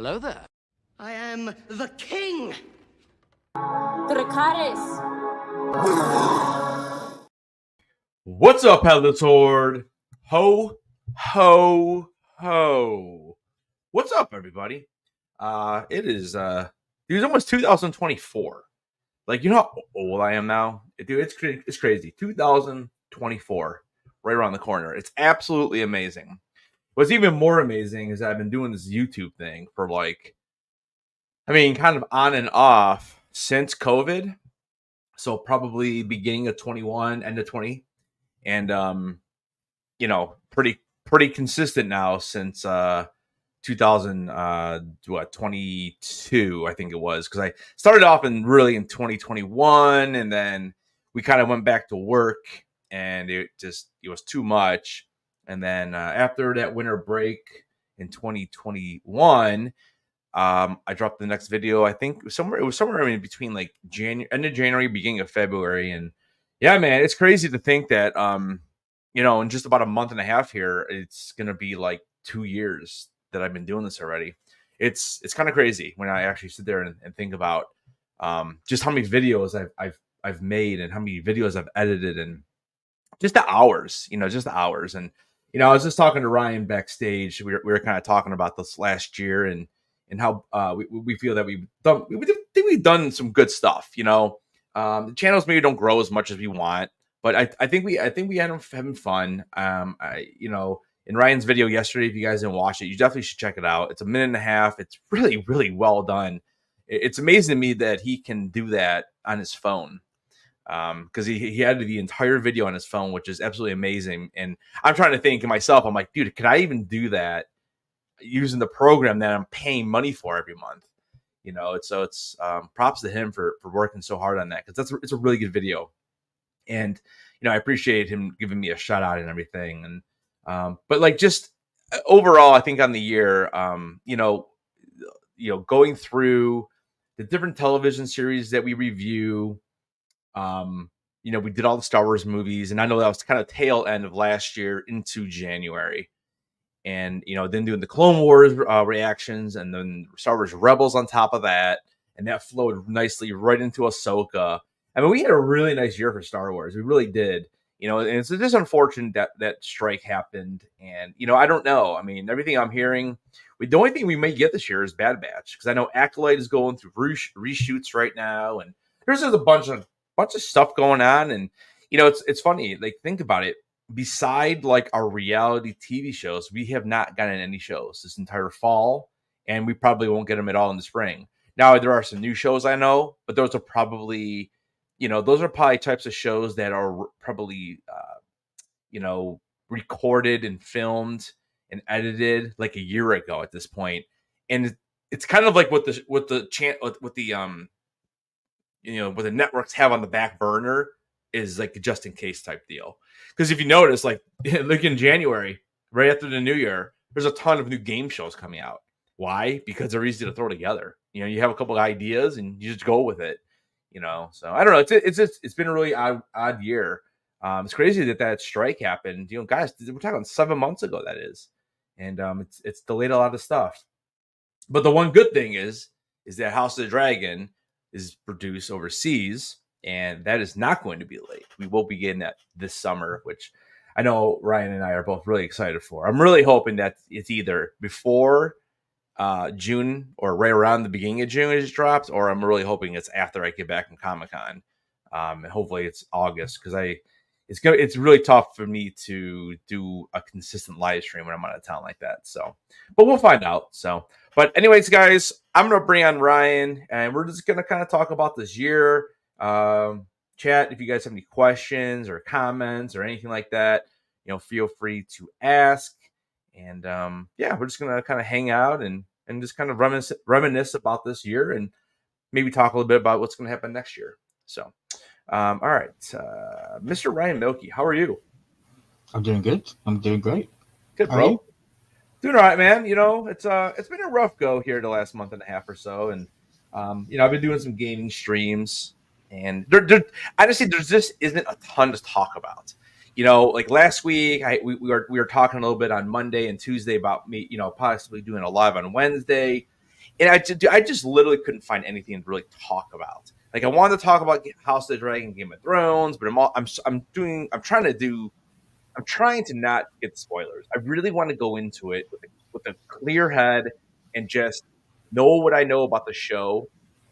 Hello there. I am the king! What's up, Headless Horde? Ho, ho, ho. What's up, everybody? It is almost 2024. Like, you know how old I am now? Dude, it's crazy. 2024, right around the corner. It's absolutely amazing. What's even more amazing is I've been doing this YouTube thing for kind of on and off since COVID. So probably beginning of 21, end of 20. And, pretty consistent now since 2022, I think it was. Because I started off in 2021, and then we kind of went back to work, and it was too much. And then after that winter break in 2021, I dropped the next video. I think it was somewhere in between like end of January, beginning of February. And yeah, man, it's crazy to think that in just about a month and a half here, it's gonna be like 2 years that I've been doing this already. It's kind of crazy when I actually sit there and think about just how many videos I've made and how many videos I've edited, and just the hours. And I was just talking to Ryan backstage. We were kind of talking about this last year and how we feel that we've done some good stuff. The channels maybe don't grow as much as we want, but I think we end up having fun. In Ryan's video yesterday, if you guys didn't watch it, you definitely should check it out. It's a minute and a half. It's really, really well done. It's amazing to me that he can do that on his phone. Because he had the entire video on his phone, which is absolutely amazing. And I'm trying to think to myself, I'm like, dude, could I even do that using the program that I'm paying money for every month? It's props to him for working so hard on that, because it's a really good video. And I appreciate him giving me a shout out and everything. And but like, just overall, I think on the year, going through the different television series that we review. We did all the Star Wars movies, and I know that was kind of tail end of last year into January, and then doing the Clone Wars reactions, and then Star Wars Rebels on top of that, and that flowed nicely right into Ahsoka. I mean, we had a really nice year for Star Wars. We really did. And it's just unfortunate that strike happened. And, I don't know. I mean, everything I'm hearing, the only thing we may get this year is Bad Batch, because I know Acolyte is going through reshoots right now. And there's just a bunch of stuff going on. And, it's funny. Like, think about it. Beside like our reality TV shows, we have not gotten any shows this entire fall. And we probably won't get them at all in the spring. Now, there are some new shows I know, but those are probably types of shows that are probably, recorded and filmed and edited like a year ago at this point. And it's kind of like what the networks have on the back burner is like a just in case type deal. Because if you notice, like, look in January, right after the new year, there's a ton of new game shows coming out. Why? Because they're easy to throw together. You have a couple of ideas and you just go with it. So I don't know. It's been a really odd year. It's crazy that strike happened. Guys, we're talking 7 months ago. That is, and it's delayed a lot of stuff. But the one good thing is that House of the Dragon is produced overseas, and that is not going to be late. We will be getting that this summer, which I know Ryan and I are both really excited for. I'm really hoping that it's either before June or right around the beginning of June it just drops, or I'm really hoping it's after I get back from Comic-Con. And hopefully it's August, because it's really tough for me to do a consistent live stream when I'm out of town like that. So, but we'll find out. So, but anyways, guys, I'm going to bring on Ryan, and we're just going to kind of talk about this year. Chat, if you guys have any questions or comments or anything like that, feel free to ask. And we're just going to kind of hang out and just kind of reminisce about this year, and maybe talk a little bit about what's going to happen next year. So, all right, Mr. Ryan Milkey, how are you? I'm doing good. I'm doing great. Good, bro. Doing all right, man. It's been a rough go here the last month and a half or so, and I've been doing some gaming streams, and honestly, there just isn't a ton to talk about. Like last week, we were talking a little bit on Monday and Tuesday about me, possibly doing a live on Wednesday, and I just literally couldn't find anything to really talk about. Like, I wanted to talk about House of the Dragon, Game of Thrones, but I'm trying to not get spoilers. I really want to go into it with a clear head and just know what I know about the show,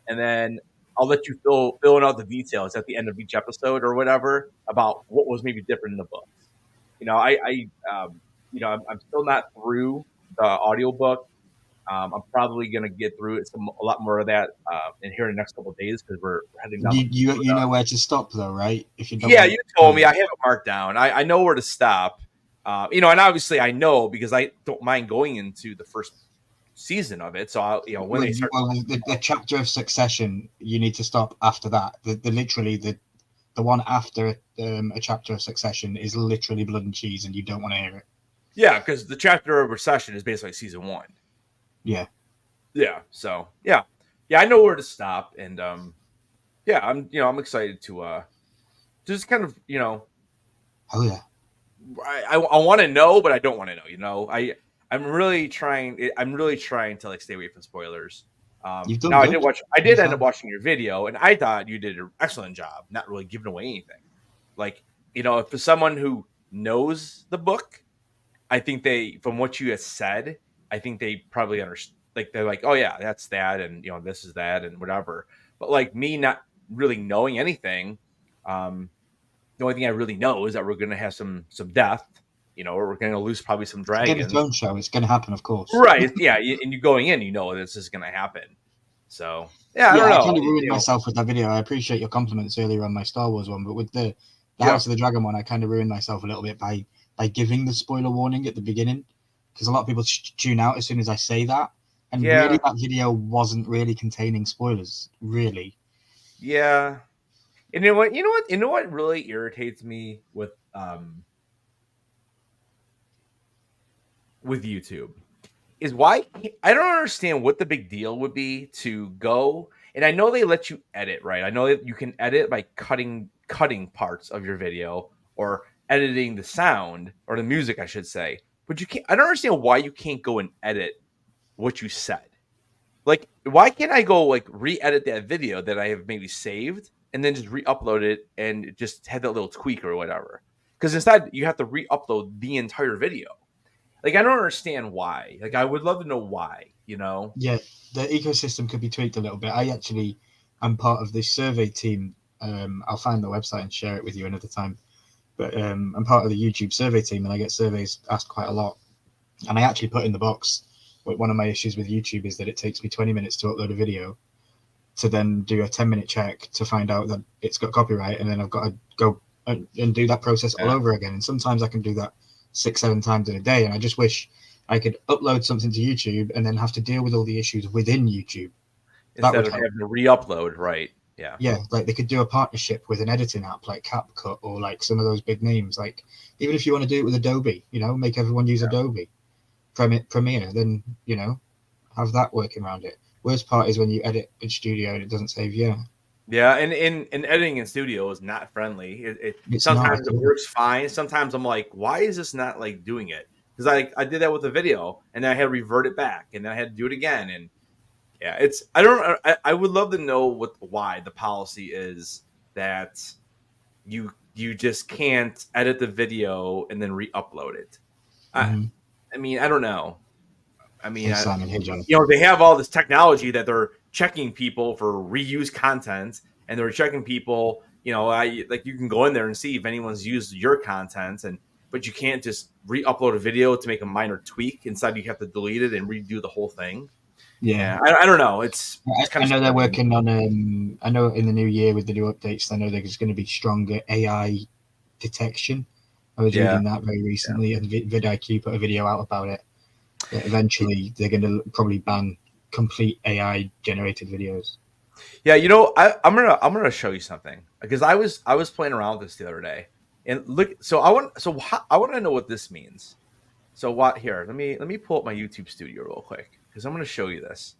and then I'll let you fill in out the details at the end of each episode or whatever about what was maybe different in the books. I'm still not through the audiobook. I'm probably going to get through it a lot more of that in here in the next couple of days, because we're heading down. You know where to stop though, right? If you don't you told me. I have it marked down. I know where to stop. And obviously I know, because I don't mind going into the first season of it. So when they start the chapter of Succession, you need to stop after that. The one after a chapter of Succession is literally blood and cheese, and you don't want to hear it. Yeah, because the chapter of Recession is basically season 1. Yeah. So I know where to stop, and I'm excited to just kind of Oh yeah. I want to know, but I don't want to know. I'm really trying to like stay away from spoilers. I did end up watching your video, and I thought you did an excellent job, not really giving away anything. Like, for someone who knows the book, I think from what you have said, I think they probably understand. Like, they're like, oh yeah, that's that, and this is that, and whatever. But like me, not really knowing anything, the only thing I really know is that we're going to have some death. Or we're going to lose probably some dragons. Game of Thrones show, it's going to happen, of course. Right? Yeah, and you going in, this is going to happen. So I don't know. I kind of ruined myself with that video. I appreciate your compliments earlier on my Star Wars one, but with the House of the Dragon one, I kind of ruined myself a little bit by giving the spoiler warning at the beginning, because a lot of people tune out as soon as I say that, and really that video wasn't really containing spoilers, really. Yeah, and you know what really irritates me with YouTube is why I don't understand what the big deal would be to go, and I know they let you edit, right? I know that you can edit by cutting parts of your video or editing the sound or the music, I should say, but you can't. I don't understand why you can't go and edit what you said. Like, why can't I go like re-edit that video that I have maybe saved and then just re-upload it and just have that little tweak or whatever? because instead you have to re-upload the entire video. Like, I don't understand why. Like, I would love to know why, you know? Yeah, the ecosystem could be tweaked a little bit. I actually am part of this survey team. I'll find the website and share it with you another time. But I'm part of the YouTube survey team, and I get surveys asked quite a lot. And I actually put in the box, one of my issues with YouTube is that it takes me 20 minutes to upload a video, to then do a 10-minute check to find out that it's got copyright, and then I've got to go and do that process all over again. And sometimes I can do that 6-7 times in a day, and I just wish I could upload something to YouTube and then have to deal with all the issues within YouTube. Instead of having to re-upload, right? Yeah. Yeah, like they could do a partnership with an editing app like CapCut or like some of those big names. Like, even if you want to do it with Adobe, you know, make everyone use Adobe Premiere, then, you know, have that working around it. Worst part is when you edit in studio and it doesn't save you. Yeah, and editing in studio is not friendly. It sometimes it works fine. Sometimes I'm like, why is this not like doing it? Because I did that with a video, and then I had to revert it back, and then I had to do it again. And yeah, I would love to know why the policy is that you just can't edit the video and then re-upload it. I mean, I don't know. I mean, you know, they have all this technology that they're checking people for reuse content, and they're checking people. You know, like you can go in there and see if anyone's used your content, but you can't just re-upload a video to make a minor tweak. Instead, you have to delete it and redo the whole thing. Yeah, I don't know. It's I know they're working on. I know in the new year with the new updates, I know there's going to be stronger AI detection. I was reading that very recently, and vidIQ put a video out about it. That eventually, they're going to probably ban complete AI generated videos. Yeah, you know, I'm gonna show you something, because I was playing around with this the other day, and look. So I want to know what this means. So what here? Let me pull up my YouTube Studio real quick, because I'm going to show you this.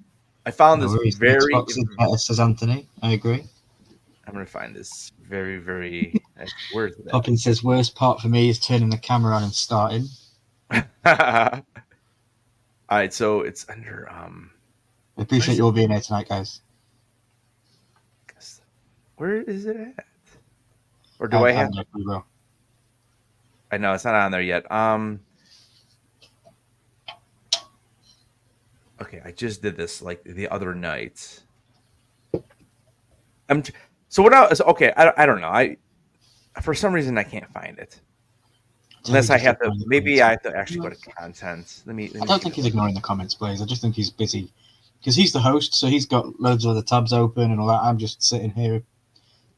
I found this very. Xbox is better, says Anthony. I agree. I'm going to find this very, very. Where is it? Hopkins says worst part for me is turning the camera on and starting. All right, so it's under. I appreciate you all being here tonight, guys. Where is it at? Or do I have? I know it's not on there yet. Okay, I just did this like the other night. So what else? Okay, I don't know. For some reason I can't find it. Unless I have to, maybe I have to actually go to content. Let me. I don't think he's ignoring the comments, Blaze. I just think he's busy because he's the host, so he's got loads of other tabs open and all that. I'm just sitting here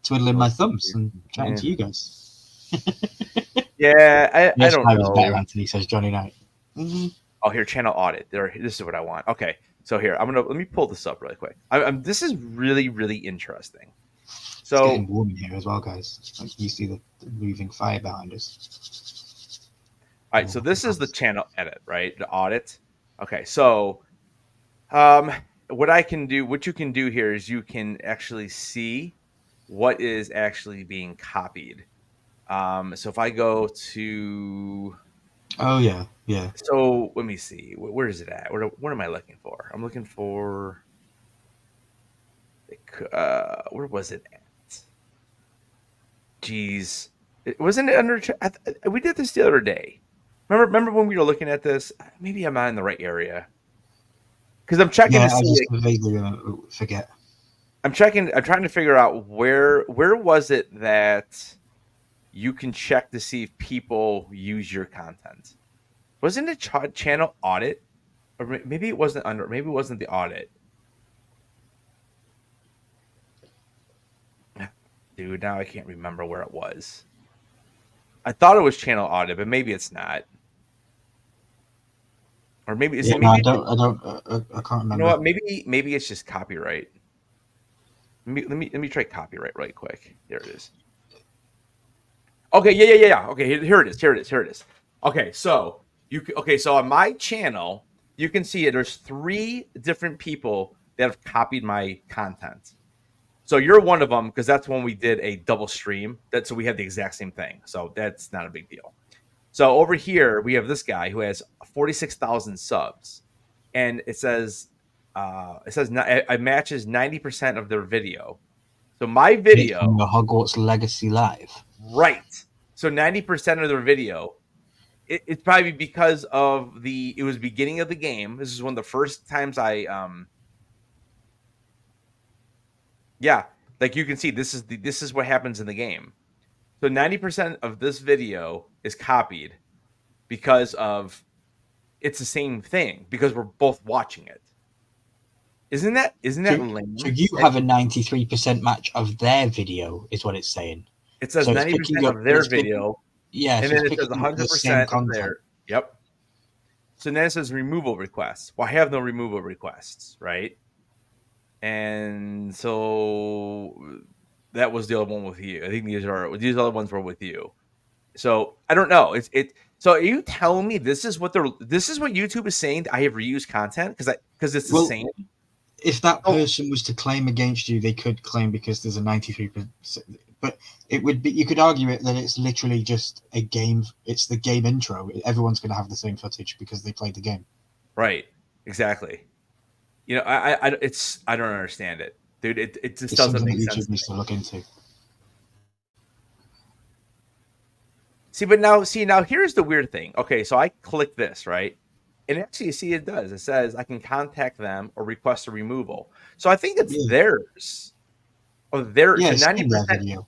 twiddling my thumbs and chatting to you guys. Yeah, I don't know. Better, Anthony says Johnny Knight. Mm-hmm. Oh, here, channel audit. This is what I want. Okay, so here let me pull this up really quick. This is really, really interesting. So it's getting warm in here as well, guys. Like you see the moving fire behind us. All right, so this is the channel edit, right? The audit. Okay, so what you can do here is you can actually see what is actually being copied. So if I go to, oh yeah. So let me see. Where is it at? What am I looking for? I'm looking for. Where was it at? Jeez, wasn't it under? We did this the other day. Remember when we were looking at this? Maybe I'm not in the right area. Because I'm checking to see. I just vaguely forget. I'm checking. I'm trying to figure out where was it that you can check to see if people use your content. Wasn't it channel audit, or maybe it wasn't under? Maybe it wasn't the audit. Dude, now I can't remember where it was. I thought it was channel audit, but maybe it's not. Or maybe it's. Yeah, maybe, I can't remember. You know what? Maybe it's just copyright. Let me try copyright right quick. There it is. Okay, yeah. Okay, here it is. Okay, so so on my channel, you can see it. There's 3 different people that have copied my content. So you're one of them, because that's when we did a double stream. So we had the exact same thing. So that's not a big deal. So over here we have this guy who has 46,000 subs, and it says it matches 90% of their video. So my video, the Hogwarts Legacy Live, right? So 90% of their video, it's probably because of it was beginning of the game. This is one of the first times yeah, like you can see, this is what happens in the game. So 90% of this video is copied because of it's the same thing because we're both watching it. Isn't that lame? So you have a 93% match of their video, is what it's saying. It says So 90% of their video, yeah, and then it says 100% of their. Yep. So then it says removal requests. Well, I have no removal requests, right? And so that was the other one with you. I think these other ones were with you. So I don't know. So are you telling me this is what YouTube is saying that I have reused content because it's the same? If that person was to claim against you, they could claim because there's a 93%. But it would be, you could argue it that it's literally just a game. It's the game intro. Everyone's going to have the same footage because they played the game. Right. Exactly. You know, I don't understand it, dude. It just doesn't make sense. YouTube needs to look into. Now here's the weird thing. Okay, so I click this, right? And actually, you see, it does. It says I can contact them or request a removal. So I think it's theirs. Or their 90%.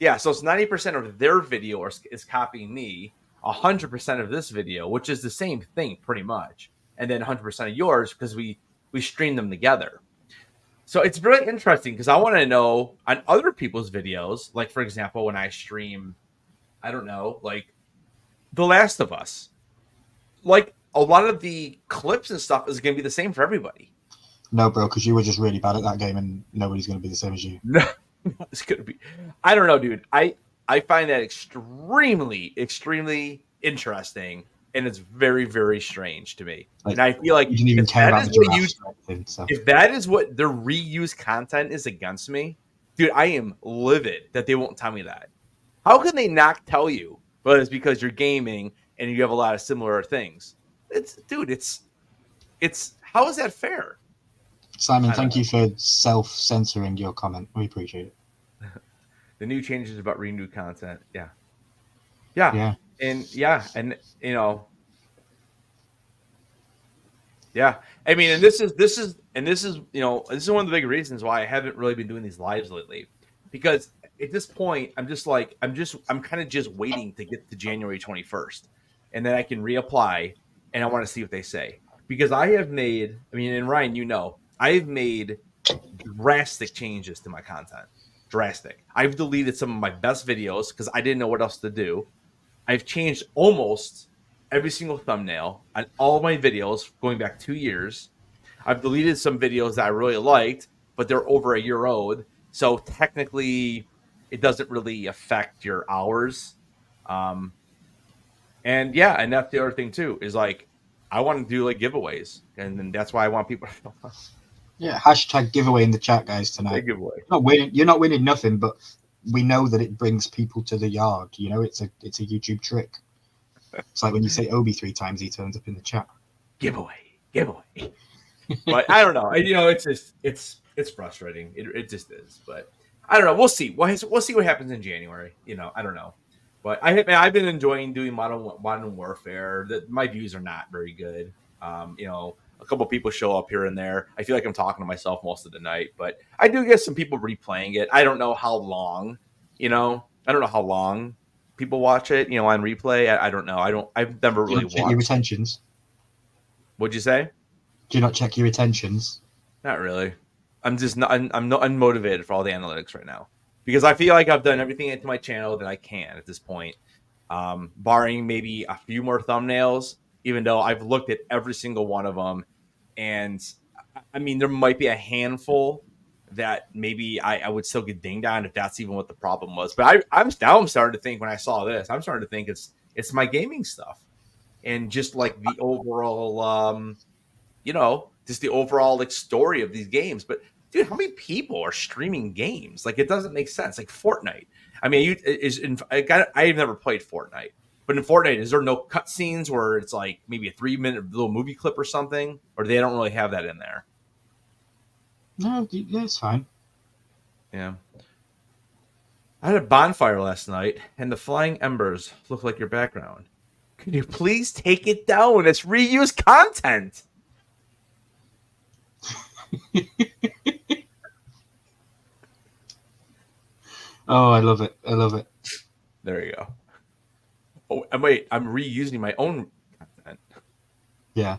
Yeah, so it's 90% of their video is copying me, 100% of this video, which is the same thing pretty much, and then 100% of yours because we stream them together. So it's really interesting because I want to know on other people's videos, like for example, when I stream, I don't know, like The Last of Us, like a lot of the clips and stuff is going to be the same for everybody. No, bro, because you were just really bad at that game, and nobody's going to be the same as you. No, it's going to be. I don't know, dude. I find that extremely, extremely interesting, and it's very, very strange to me. Like, and I feel like you didn't even care about if that is what their reused content is against me, dude, I am livid that they won't tell me that. How can they not tell you? But it's because you're gaming and you have a lot of similar things. It's how is that fair? Simon, thank you for self-censoring your comment. We appreciate it. The new changes about renewed content. Yeah. And you know, yeah. I mean, and this is you know, this is one of the big reasons why I haven't really been doing these lives lately, because at this point, I'm kind of just waiting to get to January 21st, and then I can reapply, and I want to see what they say, because I have made. I mean, and Ryan, you know, I've made drastic changes to my content. Drastic. I've deleted some of my best videos because I didn't know what else to do. I've changed almost every single thumbnail on all of my videos going back 2 years. I've deleted some videos that I really liked, but they're over a year old. So technically, it doesn't really affect your hours. And that's the other thing too, is like, I want to do like giveaways. And then that's why I want people to know. Yeah, hashtag giveaway in the chat, guys, tonight. Giveaway. You're not winning nothing, but we know that it brings people to the yard. You know, it's a YouTube trick. It's like when you say Obi 3 times, he turns up in the chat. Giveaway. But I don't know. You know, it's frustrating. It just is. But I don't know. We'll see. We'll see what happens in January. You know, I don't know. But I've been enjoying doing Modern Warfare. My views are not very good. You know, a couple people show up here and there. I feel like I'm talking to myself most of the night, but I do get some people replaying it. I don't know how long. You know, I don't know how long people watch it. You know, on replay. I don't know. I've never really watched. Check your retentions. What'd you say? Do you not check your retentions? Not really. I'm just not. I'm not unmotivated for all the analytics right now, because I feel like I've done everything into my channel that I can at this point, barring maybe a few more thumbnails. Even though I've looked at every single one of them, and I mean, there might be a handful that maybe I would still get dinged on if that's even what the problem was. But I'm starting to think, when I saw this, I'm starting to think it's my gaming stuff, and just like the overall, you know, just the overall like story of these games. But dude, how many people are streaming games? Like, it doesn't make sense. Like Fortnite. I mean, I've never played Fortnite. But in Fortnite, is there no cutscenes where it's like maybe a 3-minute little movie clip or something? Or they don't really have that in there? No, it's fine. Yeah. I had a bonfire last night, and the flying embers look like your background. Can you please take it down? It's reused content. Oh, I love it. I love it. There you go. Oh, and wait, I'm reusing my own content. Yeah.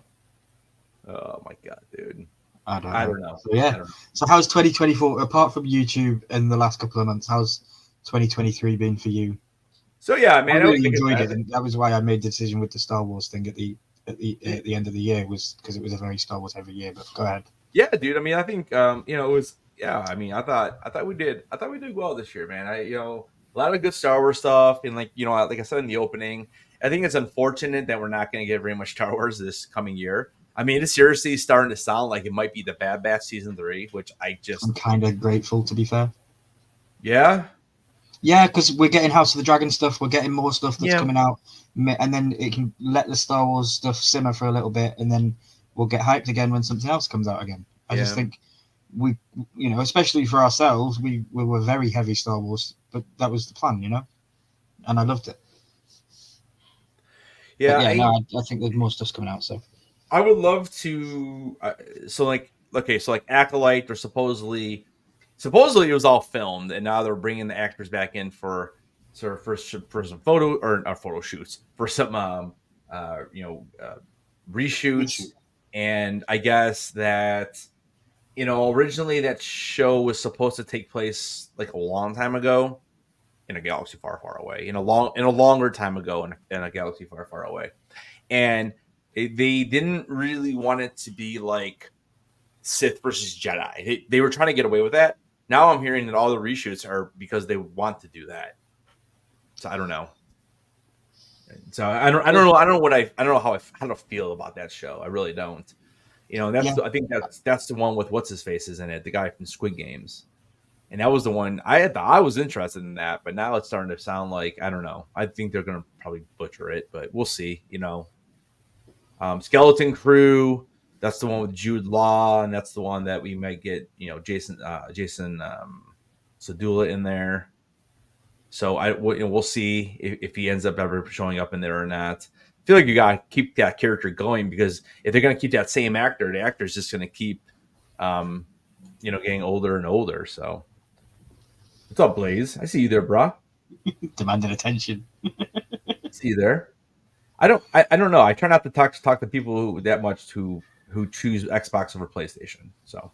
Oh my god, dude. I don't know. So, I yeah. don't know. So how's 2024, apart from YouTube in the last couple of months, how's 2023 been for you? So yeah, man, I I really think enjoyed it, and that was why I made the decision with the Star Wars thing at the end of the year, was because it was a very Star Wars heavy year. But go ahead. Yeah, dude. I mean, I think it was. Yeah, I mean, I thought we did well this year, man. A lot of good Star Wars stuff, and like I said in the opening, I think it's unfortunate that we're not going to get very much Star Wars this coming year. I mean, it's seriously starting to sound like it might be the Bad Batch season 3, which I'm kind of grateful, to be fair. Yeah. Yeah, because we're getting House of the Dragon stuff, we're getting more stuff that's coming out, and then it can let the Star Wars stuff simmer for a little bit, and then we'll get hyped again when something else comes out again. I just think we, especially for ourselves, we were very heavy Star Wars, but that was the plan, and I loved it. Yeah, I think there's more stuff's coming out. So I would love to. So Acolyte, or supposedly it was all filmed, and now they're bringing the actors back in for some photo shoots, for some reshoots. And I guess that originally that show was supposed to take place like a long time ago in a galaxy far, far away, in a longer time ago in a galaxy far, far away, and they didn't really want it to be like Sith versus Jedi. They were trying to get away with that. Now I'm hearing that all the reshoots are because they want to do that. So I don't know. So I don't know how I feel about that show. I really don't. I think that's the one with what's his face is in it, the guy from Squid Games, and that was the one I was interested in that. But now it's starting to sound like, I don't know. I think they're going to probably butcher it, but we'll see. Skeleton Crew. That's the one with Jude Law, and that's the one that we might get, Jason Sedula in there. So we'll see if he ends up ever showing up in there or not. I feel like you gotta keep that character going, because if they're gonna keep that same actor, the actor's just gonna keep, getting older and older. So, what's up, Blaze? I see you there, brah. Demanding attention. See you there. I don't know. I try not to talk to people that much who choose Xbox over PlayStation. So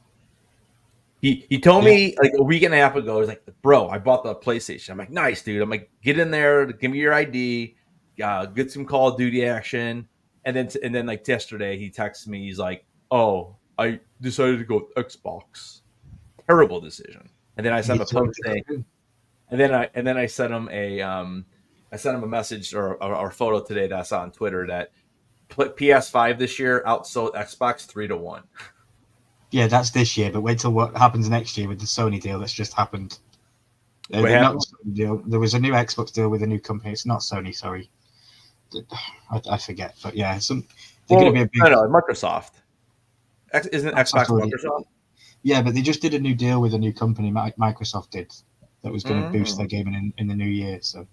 he told me like a week and a half ago, he's like, bro, I bought the PlayStation. I'm like, nice, dude. I'm like, get in there, give me your ID, get some Call of Duty action. And then like yesterday he texts me, he's like, oh, I decided to go with Xbox. Terrible decision. And then I sent him a post saying, and then I sent him a message or a photo today that I saw on Twitter that PS5 this year outsold Xbox 3-1. Yeah, that's this year, but wait till what happens next year with the Sony deal that's just happened. Not the Sony deal. There was a new Xbox deal with a new company. It's not Sony, sorry. I forget, but yeah, they're going to be a big. No, Microsoft. Isn't Xbox Microsoft? Yeah, but they just did a new deal with a new company. Microsoft did, that was going to boost their gaming in the new year. So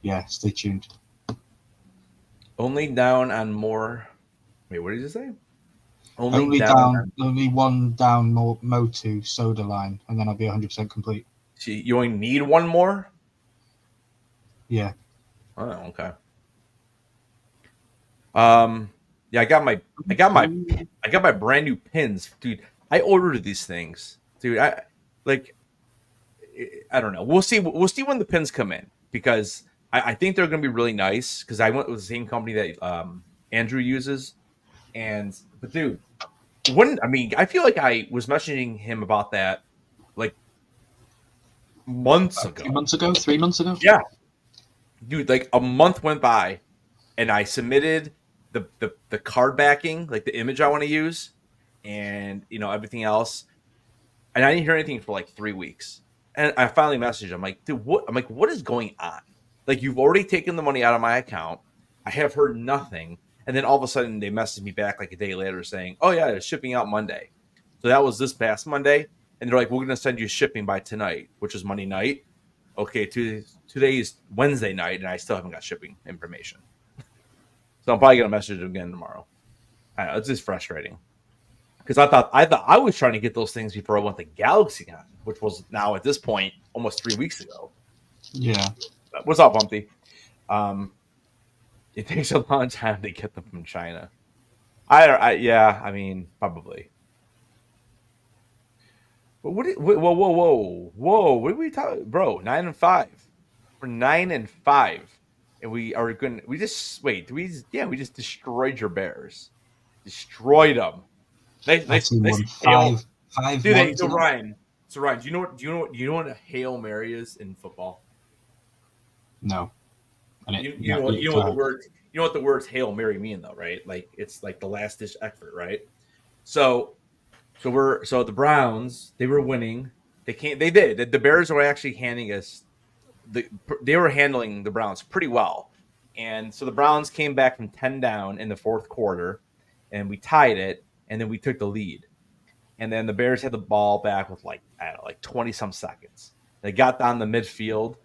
yeah, stay tuned. Only down on more. Wait, what did you say? Only one down more Motu soda line, and then I'll be 100% complete. See, you only need one more? Yeah. Oh, okay. Yeah, I got my brand new pins, dude. I ordered these things, dude. I don't know. We'll see when the pins come in, because I think they're going to be really nice, because I went with the same company that Andrew uses. But dude, I feel like I was messaging him about that like months ago. 2 months ago? 3 months ago? Yeah. Dude, like a month went by and I submitted the card backing, like the image I want to use, and everything else. And I didn't hear anything for like 3 weeks. And I finally messaged him. I'm like, dude, what is going on? Like, you've already taken the money out of my account. I have heard nothing. And then all of a sudden they messaged me back like a day later saying, oh yeah, it's shipping out Monday. So that was this past Monday. And they're like, we're going to send you shipping by tonight, which is Monday night. okay, today is Wednesday night, and I still haven't got shipping information. So I'm probably gonna message them again tomorrow. I know, it's just frustrating because I thought I was trying to get those things before I went to GalaxyCon, which was now at this point almost 3 weeks ago. Yeah. What's up, Bumpy? It takes a long time to get them from China. I mean, probably. But whoa! What are we talking, bro? 9-5. We're 9-5, and we are going. We just wait. We just destroyed your Bears. Destroyed them. Nice hail. Five. Dude, so Ryan, do you know what a Hail Mary is in football? No. You know what the words Hail Mary mean though, right? Like it's like the last ditch effort, right? So the Browns, they were winning. They did. The Bears were actually they were handling the Browns pretty well. And so the Browns came back from 10 down in the fourth quarter, and we tied it, and then we took the lead. And then the Bears had the ball back with like 20 some seconds. They got down the midfield,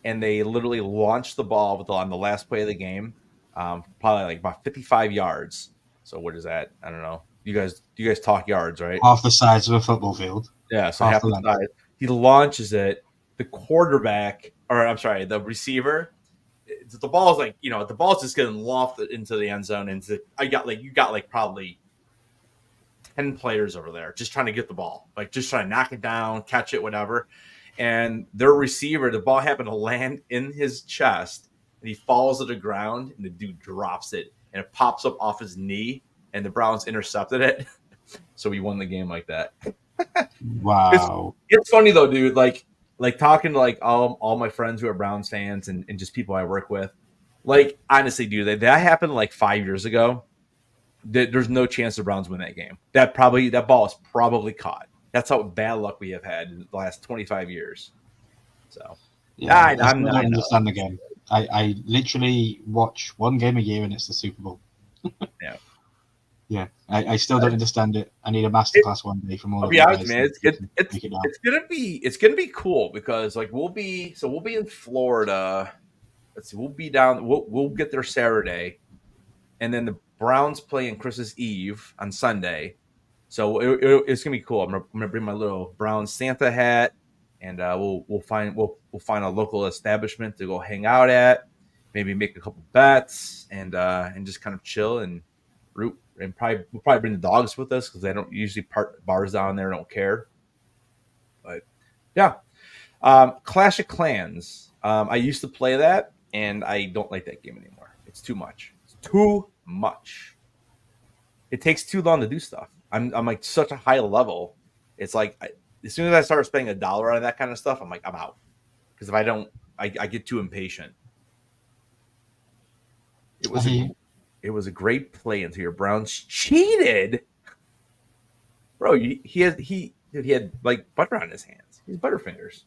and they literally launched the ball on the last play of the game, probably like about 55 yards. So what is that? I don't know. You guys talk yards, right? Half the size of a football field. Yeah, so half the size. He launches it. The quarterback, or I'm sorry, the receiver. The ball is the ball's just getting lofted into the end zone. And you got probably 10 players over there just trying to get the ball, like just trying to knock it down, catch it, whatever. And their receiver, the ball happened to land in his chest, and he falls to the ground, and the dude drops it, and it pops up off his knee, and the Browns intercepted it. So we won the game like that. Wow. It's funny though, dude. Like talking to like all my friends who are Browns fans and just people I work with. Like honestly, dude, that happened like 5 years ago. There's no chance the Browns win that game. That ball is probably caught. That's how bad luck we have had in the last 25 years. So yeah, I don't understand the game. I literally watch one game a year, and it's the Super Bowl. Yeah. Yeah, I still don't understand it. I need a masterclass one day from all. I'll be honest, man. It's gonna be cool because like we'll be in Florida. Let's see, we'll be down. We'll get there Saturday, and then the Browns play on Christmas Eve on Sunday. So it's gonna be cool. I'm gonna bring my little brown Santa hat, and we'll find a local establishment to go hang out at. Maybe make a couple bets and just kind of chill and root. And we'll probably bring the dogs with us because they don't usually park bars down there. Don't care. But yeah, Clash of Clans. I used to play that, and I don't like that game anymore. It's too much. It's too much. It takes too long to do stuff. I'm like such a high level. It's like as soon as I start spending $1 on that kind of stuff, I'm like I'm out because if I don't, I get too impatient. It was a great play until your Browns cheated, bro. He had like butter on his hands. He's Butterfingers,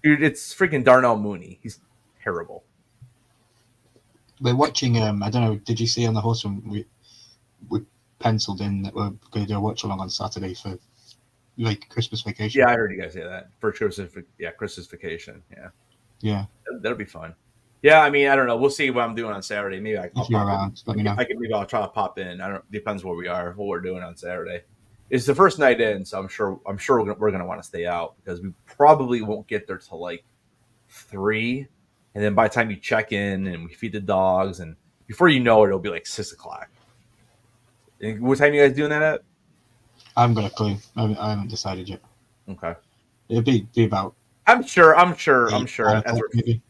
dude. It's freaking Darnell Mooney. He's terrible. We're watching. I don't know. Did you see on the horse one? We penciled in that we're going to do a watch along on Saturday for like Christmas vacation. Yeah, I heard you guys say that for Christmas. Yeah, Christmas vacation. Yeah. That'll be fun. Yeah, I mean, I don't know. We'll see what I'm doing on Saturday. Maybe I'll around, let me know. Maybe I'll try to pop in. Depends where we are, what we're doing on Saturday. It's the first night in, so I'm sure we're gonna want to stay out because we probably won't get there till like 3, and then by the time you check in and we feed the dogs, and before you know it, it'll be like 6 o'clock. And what time are you guys doing that at? I haven't got a clue. I haven't decided yet. Okay. It'll be about. I'm sure. Maybe.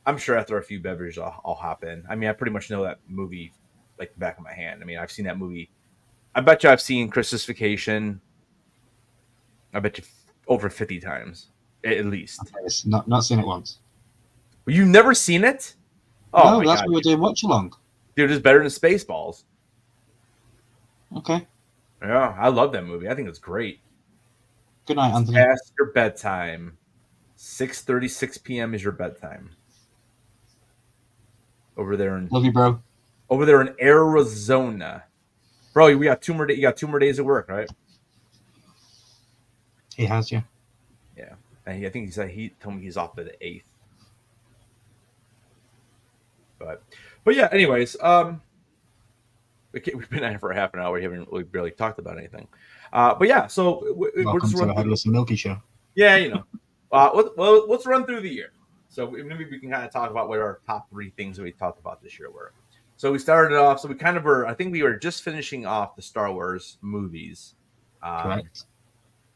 I'm sure after a few beverages, I'll hop in. I mean, I pretty much know that movie like the back of my hand. I mean, I've seen that movie. I bet you I've seen Christmas Vacation. I bet you over 50 times at least. Okay, not seen it once. Well, you've never seen it? Oh, no, that's what we're doing watch along. Dude, it's better than Spaceballs. Okay. Yeah, I love that movie. I think it's great. Good night, Anthony. Past your bedtime. 6:36 p.m. is your bedtime. Over there Love you, bro. Over there in Arizona, bro. We got 2 more. You got 2 more days of work, right? He has, yeah. Yeah. And I think he said he told me he's off to the 8th. But yeah. Anyways, we've been at it for half an hour. We haven't really barely talked about anything. But yeah, so we're Welcome just to the Headless and Milky Show. Yeah, let's run through the year. So maybe we can kind of talk about what our top 3 things that we talked about this year were. So we started off. So we kind of were. I think we were just finishing off the Star Wars movies. Correct.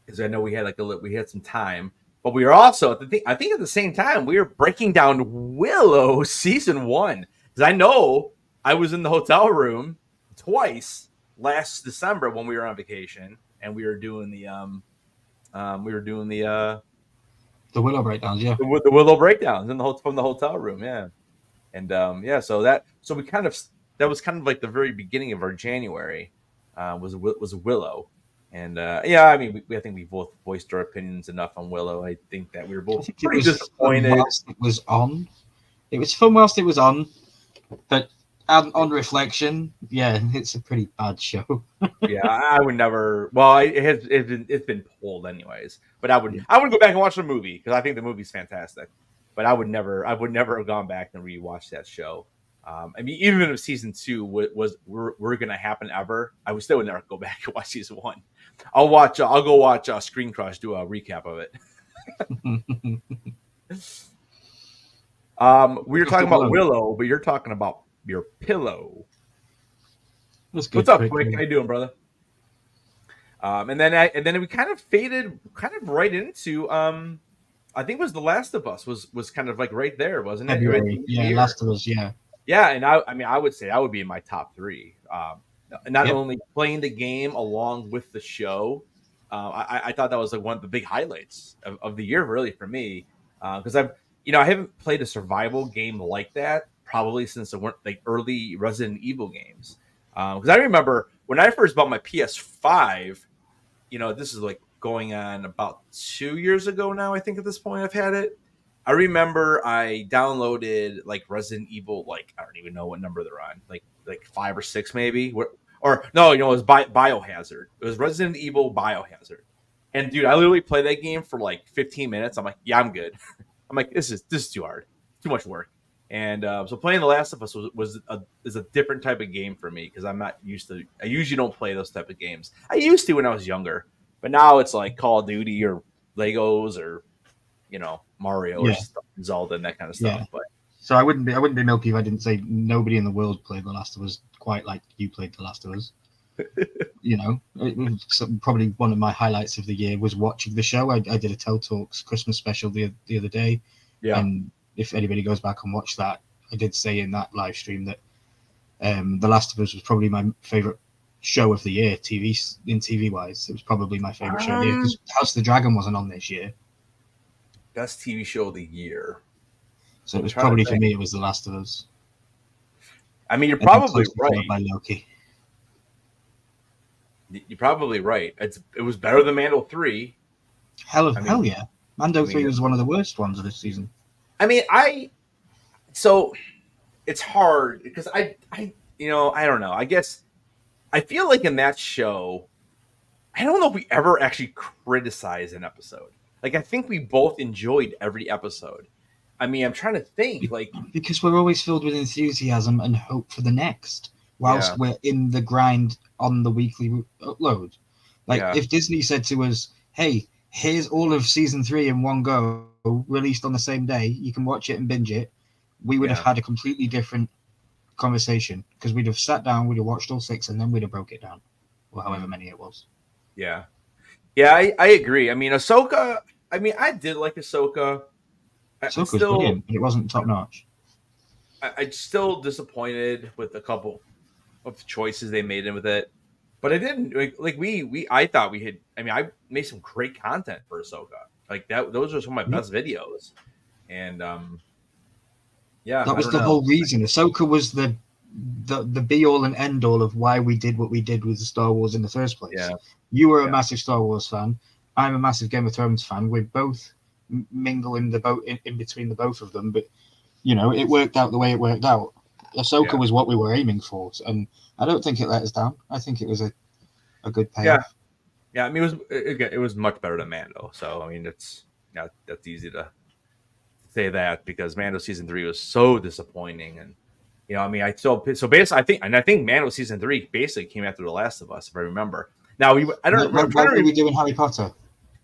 Because I know we had some time, but we were also I think at the same time we were breaking down Willow season 1. Because I know I was in the hotel room twice last December when we were on vacation, and we were doing the Willow breakdowns, yeah. The Willow breakdowns from the hotel room, yeah. And so that was kind of like the very beginning of our January was Willow. And I mean, I think we both voiced our opinions enough on Willow. I think that we were both pretty disappointed. Whilst it was on, it was fun whilst it was on, but on reflection, yeah, it's a pretty bad show. Yeah, I would never. Well, it's been pulled anyways. But I would go back and watch the movie because I think the movie's fantastic. But I would never have gone back and rewatch that show. I mean, even if season 2 were going to happen ever, I would still never go back and watch season 1. I'll go watch Screen Crush do a recap of it. We were talking about Willow, but you're talking about your pillow. What's up, Quick? How you doing, brother? And then we kind of faded right into I think it was The Last of Us was kind of like right there, wasn't it? February, yeah, Last of Us, yeah. Yeah, and I mean I would say that would be in my top 3. Not only playing the game along with the show, I thought that was like one of the big highlights of the year, really, for me, because I haven't played a survival game like that probably since the early Resident Evil games. Because I remember when I first bought my PS5, this is like going on about 2 years ago now. I think at this point I've had it. I remember I downloaded like Resident Evil, like I don't even know what number they're on, like 5 or 6 maybe, or no, it was Biohazard. It was Resident Evil Biohazard, and dude, I literally played that game for like 15 minutes. I'm like, yeah, I'm good. I'm like, this is too hard, too much work. And so playing The Last of Us is a different type of game for me because I'm not used to. I usually don't play those type of games. I used to when I was younger, but now it's like Call of Duty or Legos or Mario or Zelda and that kind of stuff. Yeah. But so I wouldn't be milky if I didn't say nobody in the world played The Last of Us quite like you played The Last of Us. It was probably one of my highlights of the year was watching the show. I did a Tell Talks Christmas special the other day. Yeah. And if anybody goes back and watch that, I did say in that live stream that The Last of Us was probably my favorite show of the year, TV wise. It was probably my favorite show of the year because House of the Dragon wasn't on this year. Best TV show of the year. So it was probably for me. It was The Last of Us. I mean, you're probably right. By Loki. You're probably right. It was better than Mando 3. Hell yeah. Mando 3 was one of the worst ones of this season. I mean, so it's hard because I don't know. I guess I feel like in that show, I don't know if we ever actually criticized an episode. Like, I think we both enjoyed every episode. I mean, I'm trying to think, because we're always filled with enthusiasm and hope for the next, whilst we're in the grind on the weekly upload. If Disney said to us, "Hey, here's all of season 3 in one go, released on the same day. You can watch it and binge it," we would have had a completely different conversation because we'd have sat down, we'd have watched all 6, and then we'd have broke it down, or however many it was. Yeah, I agree. I mean, Ahsoka. I mean, I did like Ahsoka. Ahsoka was brilliant, but it wasn't top notch. I'm still disappointed with a couple of choices they made in with it, but I didn't I thought we had. I mean, I made some great content for Ahsoka. Like that, those are some of my best videos, and that was the whole reason. Ahsoka was the be all and end all of why we did what we did with Star Wars in the first place. Yeah. You were a massive Star Wars fan. I'm a massive Game of Thrones fan. We both mingle in the boat in between the both of them, but it worked out the way it worked out. Ahsoka was what we were aiming for, and I don't think it let us down. I think it was a good payoff. Yeah. I mean, it was much better than Mando. So I mean, it's that's easy to say that because Mando season 3 was so disappointing, and I mean, so basically, I think Mando season 3 basically came after The Last of Us, if I remember. Now I don't remember. When were we doing Harry Potter?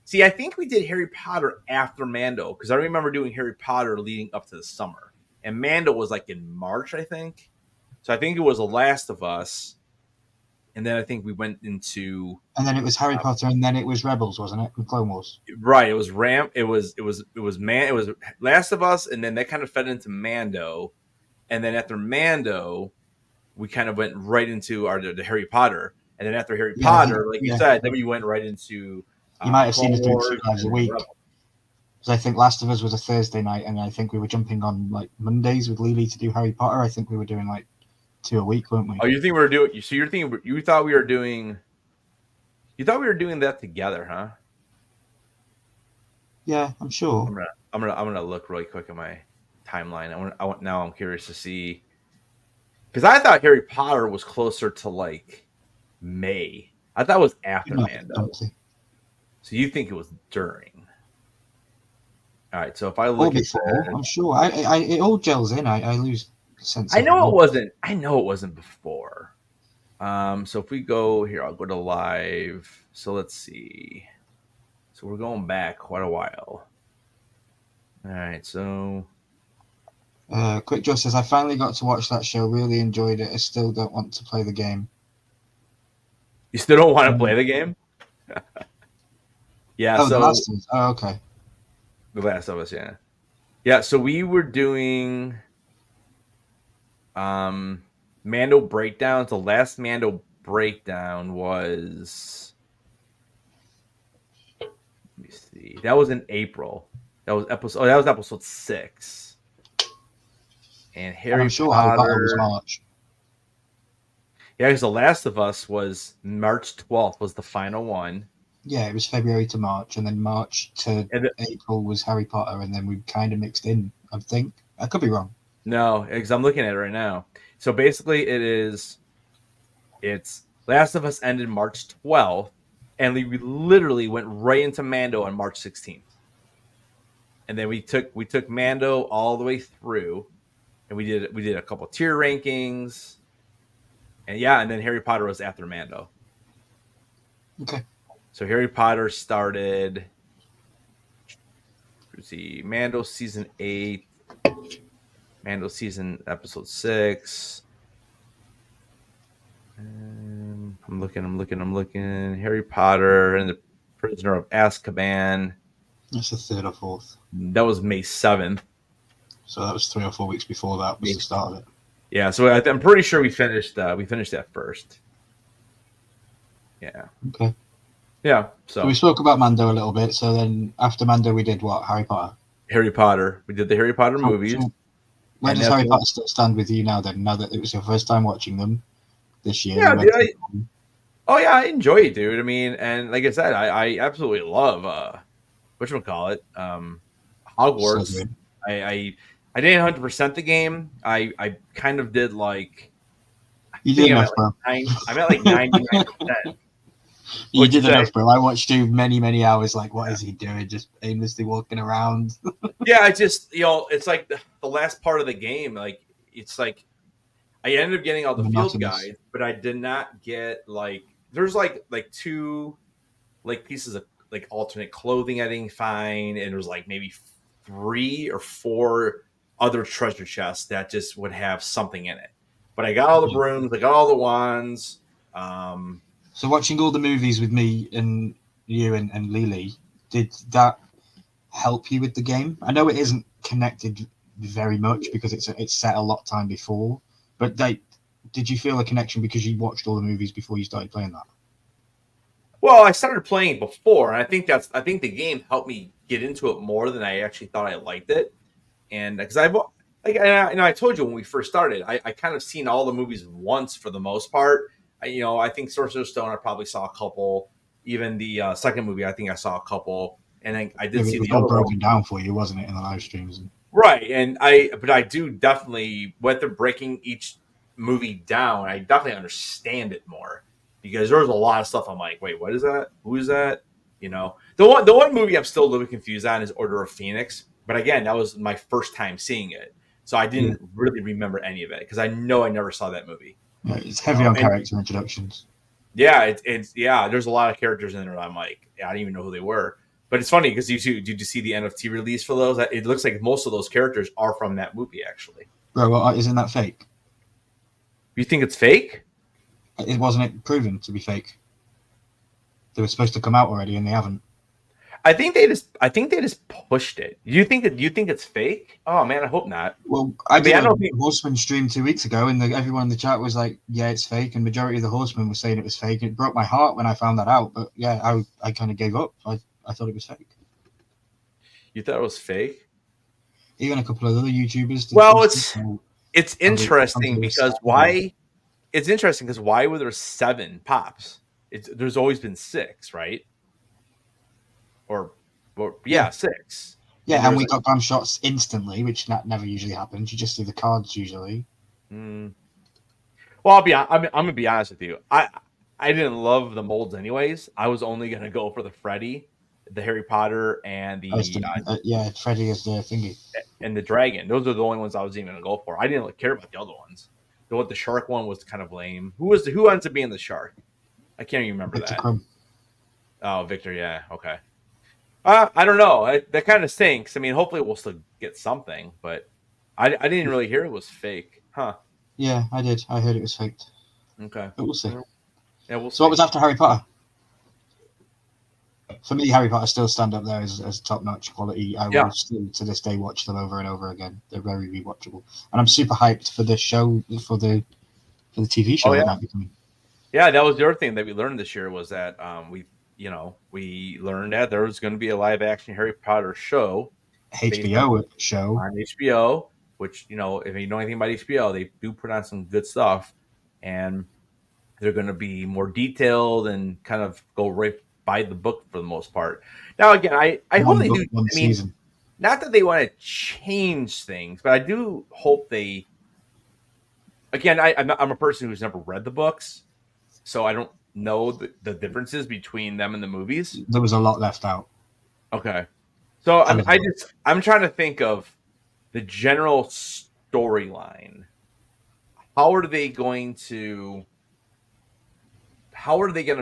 See, I think we did Harry Potter after Mando because I remember doing Harry Potter leading up to the summer, and Mando was like in March, I think. So I think it was The Last of Us, and then I think we went into. And then it was Harry Potter, and then it was Rebels, wasn't it? And Clone Wars. Right. It was It was Last of Us, and then that kind of fed into Mando, and then after Mando, we kind of went right into the Harry Potter, and then after Harry Potter, like you said, then we went right into. You might have seen us doing 2 times a week. Because I think Last of Us was a Thursday night, and I think we were jumping on like Mondays with Lily to do Harry Potter. I think we were doing like 2 a week, weren't we? Oh, you think we were doing? So you're thinking you thought we were doing? You thought we were doing that together, huh? Yeah, I'm sure. I'm gonna look really quick at my timeline. Now I'm curious to see because I thought Harry Potter was closer to like May. I thought it was after Mando. So you think it was during? All right. So if I look at that, I'm sure. It all gels in. I lose sense. I know it wasn't. I know it wasn't before. So if we go here, I'll go to live. So let's see. So we're going back quite a while. All right. So. Quick Joe says, I finally got to watch that show. Really enjoyed it. I still don't want to play the game. You still don't want to play the game? Yeah. Oh, so The Last of Us. Oh, okay. The Last of Us, yeah. Yeah, so we were doing Mando breakdowns. The last Mando breakdown was let me see. That was in April. That was episode 6. And Harry Potter was March. Yeah, because The Last of Us was March 12th was the final one. Yeah, it was February to March, and then March to April was Harry Potter, and then we kind of mixed in, I think. I could be wrong. No, because I'm looking at it right now. So basically it's Last of Us ended March 12th, and we literally went right into Mando on March 16th. And then we took Mando all the way through, and we did a couple tier rankings. And then Harry Potter was after Mando. Okay. So Harry Potter started. Let's see, Mando season 8, Mando season episode 6. I'm looking. Harry Potter and the Prisoner of Azkaban. That's the 3rd or 4th. That was May 7th. So that was 3 or 4 weeks before that was the start of it. Yeah, so I'm pretty sure we finished that first. Yeah. Okay. Yeah. So we spoke about Mando a little bit. So then after Mando, we did what? Harry Potter. Harry Potter. We did the Harry Potter movies. So where does Harry Potter still stand with you now? Then, now that it was your first time watching them this year. Yeah, dude, I enjoy it, dude. I mean, and like I said, I absolutely love whatchamacallit, Hogwarts. So I didn't 100% the game. I kind of did like. You did enough, bro. I'm at like 99%. You did enough, bro. I watched you many hours. Like, what is he doing? Just aimlessly walking around. Yeah, I just it's like the last part of the game. Like, it's like I ended up getting all the field guides, but I did not get like there's like 2 like pieces of like alternate clothing I didn't find, and there's like maybe 3 or 4 other treasure chests that just would have something in it. But I got all the brooms, I got all the wands. So watching all the movies with me and you and Lily, did that help you with the game? I know it isn't connected very much because it's set a lot of time before, but did you feel a connection because you watched all the movies before you started playing that? Well, I started playing before, and I think the game helped me get into it more than I actually thought I liked it. And because I told you when we first started, I kind of seen all the movies once for the most part. I think Sorcerer's Stone, I probably saw a couple. Even the second movie, I think I saw a couple. And I did see the other broken down for you, wasn't it, in the live streams? Right, but I do definitely, with them breaking each movie down, I definitely understand it more because there was a lot of stuff I'm like, wait, what is that? Who is that? The one movie I'm still a little bit confused on is Order of Phoenix. But again, that was my first time seeing it, so I didn't really remember any of it because I know I never saw that movie. Yeah, it's heavy on character introductions. Yeah, it's there's a lot of characters in there that I'm like, I didn't even know who they were. But it's funny because did you see the NFT release for those? It looks like most of those characters are from that movie, actually. Bro, well, isn't that fake? You think it's fake? It wasn't proven to be fake. They were supposed to come out already, and they haven't. I think they just pushed it. Do you think it's fake? Oh man, I hope not. Well, I don't think Horseman stream 2 weeks ago, and everyone in the chat was like, "Yeah, it's fake," and majority of the Horsemen were saying it was fake. It broke my heart when I found that out, but yeah, I kind of gave up. I thought it was fake. You thought it was fake? Even a couple of other YouTubers. Well, it's interesting because why? It's interesting because why were there 7 pops? There's always been 6, right? Or 6. Yeah, and we got bam shots instantly, which never usually happens. You just see the cards usually. Well, I'm gonna be honest with you. I didn't love the molds anyways. I was only gonna go for the Freddy, the Harry Potter, and the Freddy is the thingy, and the dragon. Those are the only ones I was even gonna go for. I didn't really care about the other ones. The shark one was kind of lame. Who ends up being the shark? I can't even remember Victor that. Crumb. Oh, Victor. Yeah. Okay. I don't know. That kind of stinks. I mean, hopefully we'll still get something, but I didn't really hear it was fake, huh? Yeah, I did. I heard it was faked. Okay, but we'll see. Yeah, we'll see. So what was after Harry Potter? For me, Harry Potter still stand up there as top-notch quality. I will still to this day watch them over and over again. They're very rewatchable, and I'm super hyped for the show for the TV show that might be coming. Yeah, that was the other thing that we learned this year was that we learned that there was going to be a live-action Harry Potter show, HBO show on HBO. Which if you know anything about HBO, they do put on some good stuff, and they're going to be more detailed and kind of go right by the book for the most part. Now, again, I hope they do. Season. Not that they want to change things, but I do hope they. Again, I'm a person who's never read the books, so I don't know the differences between them and the movies. There was a lot left out. Okay, so I'm trying to think of the general storyline. How are they going to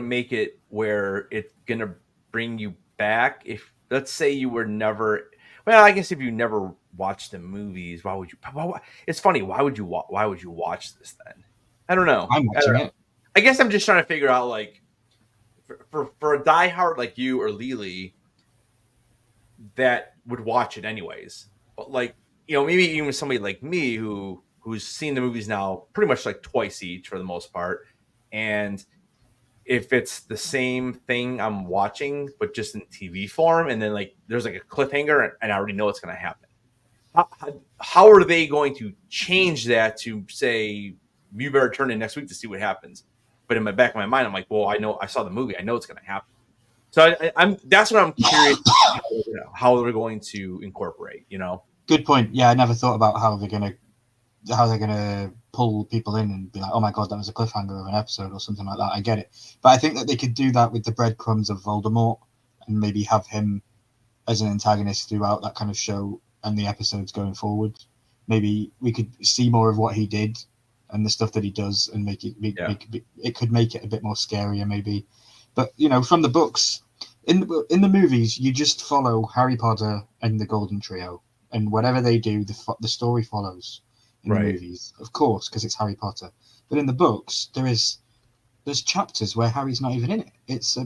make it where it's going to bring you back? If let's say you were never, well, I guess if you never watched the movies, why would you? It's funny. Why would you watch this then? I don't know. I'm watching it. I guess I'm just trying to figure out, like, for a diehard like you or Lily that would watch it anyways. But like, maybe even somebody like me who's seen the movies now pretty much like twice each for the most part, and if it's the same thing I'm watching but just in TV form, and then like there's like a cliffhanger and I already know what's going to happen. How are they going to change that to say you better turn in next week to see what happens? But in my back of my mind, I'm like, well, I saw the movie. I know it's going to happen. So that's what I'm curious about, how they're going to incorporate. Good point. Yeah, I never thought about how they're gonna pull people in and be like, oh my god, that was a cliffhanger of an episode or something like that. I get it, but I think that they could do that with the breadcrumbs of Voldemort and maybe have him as an antagonist throughout that kind of show and the episodes going forward. Maybe we could see more of what he did and the stuff that he does, and it could make it a bit more scarier, maybe. But from the books, in the movies, you just follow Harry Potter and the Golden Trio, and whatever they do, the story follows in the movies, of course, because it's Harry Potter. But in the books, there's chapters where Harry's not even in it. It's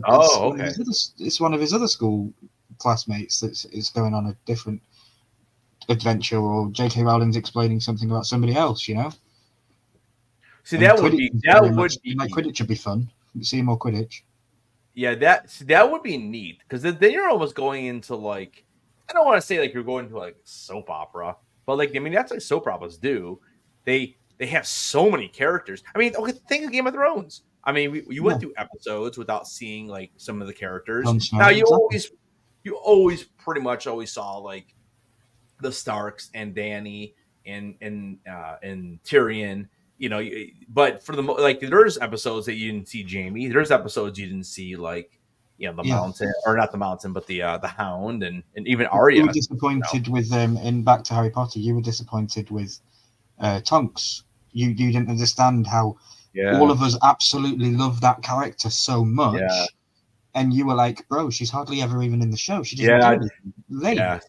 one of his other school classmates that's going on a different adventure, or J.K. Rowling's explaining something about somebody else. See, that would be Quidditch would be fun. See more Quidditch. Yeah, that would be neat, because then you're almost going into, like, I don't want to say like you're going to like soap opera, but like, I mean, that's like soap operas do. They have so many characters. I mean, okay, think of Game of Thrones. I mean, you went through episodes without seeing like some of the characters. Now you always pretty much always saw like the Starks and Dany and Tyrion. But for there's episodes that you didn't see Jamie. There's episodes you didn't see like the Yeah. mountain, or not the mountain, but the hound, and even You Arya. were disappointed with in Back to Harry Potter. You were disappointed with Tonks. You didn't understand how all of us absolutely love that character so much. Yeah. And you were like, bro, she's hardly ever even in the show. She doesn't do anything. Lame. Yeah.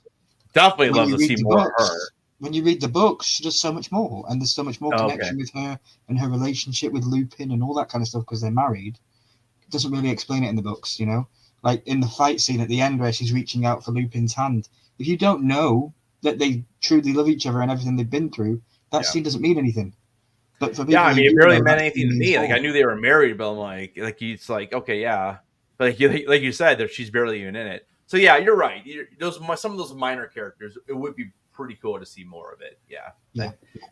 Definitely When love you to read see the more books, of her. when you read the books, she does so much more, and there's so much more Okay. connection with her and her relationship with Lupin and all that kind of stuff because they're married. It doesn't really explain it in the books, you know. Like in the fight scene at the end where she's reaching out for Lupin's hand. If you don't know that they truly love each other and everything they've been through, that scene doesn't mean anything. But for people, I mean, it who do barely know, meant that anything scene to means me. Like, more. I knew they were married, but I'm like it's like, okay, yeah, but like you said, that she's barely even in it. So yeah, you're right. Some of those minor characters, it would be pretty cool to see more of it. Yeah.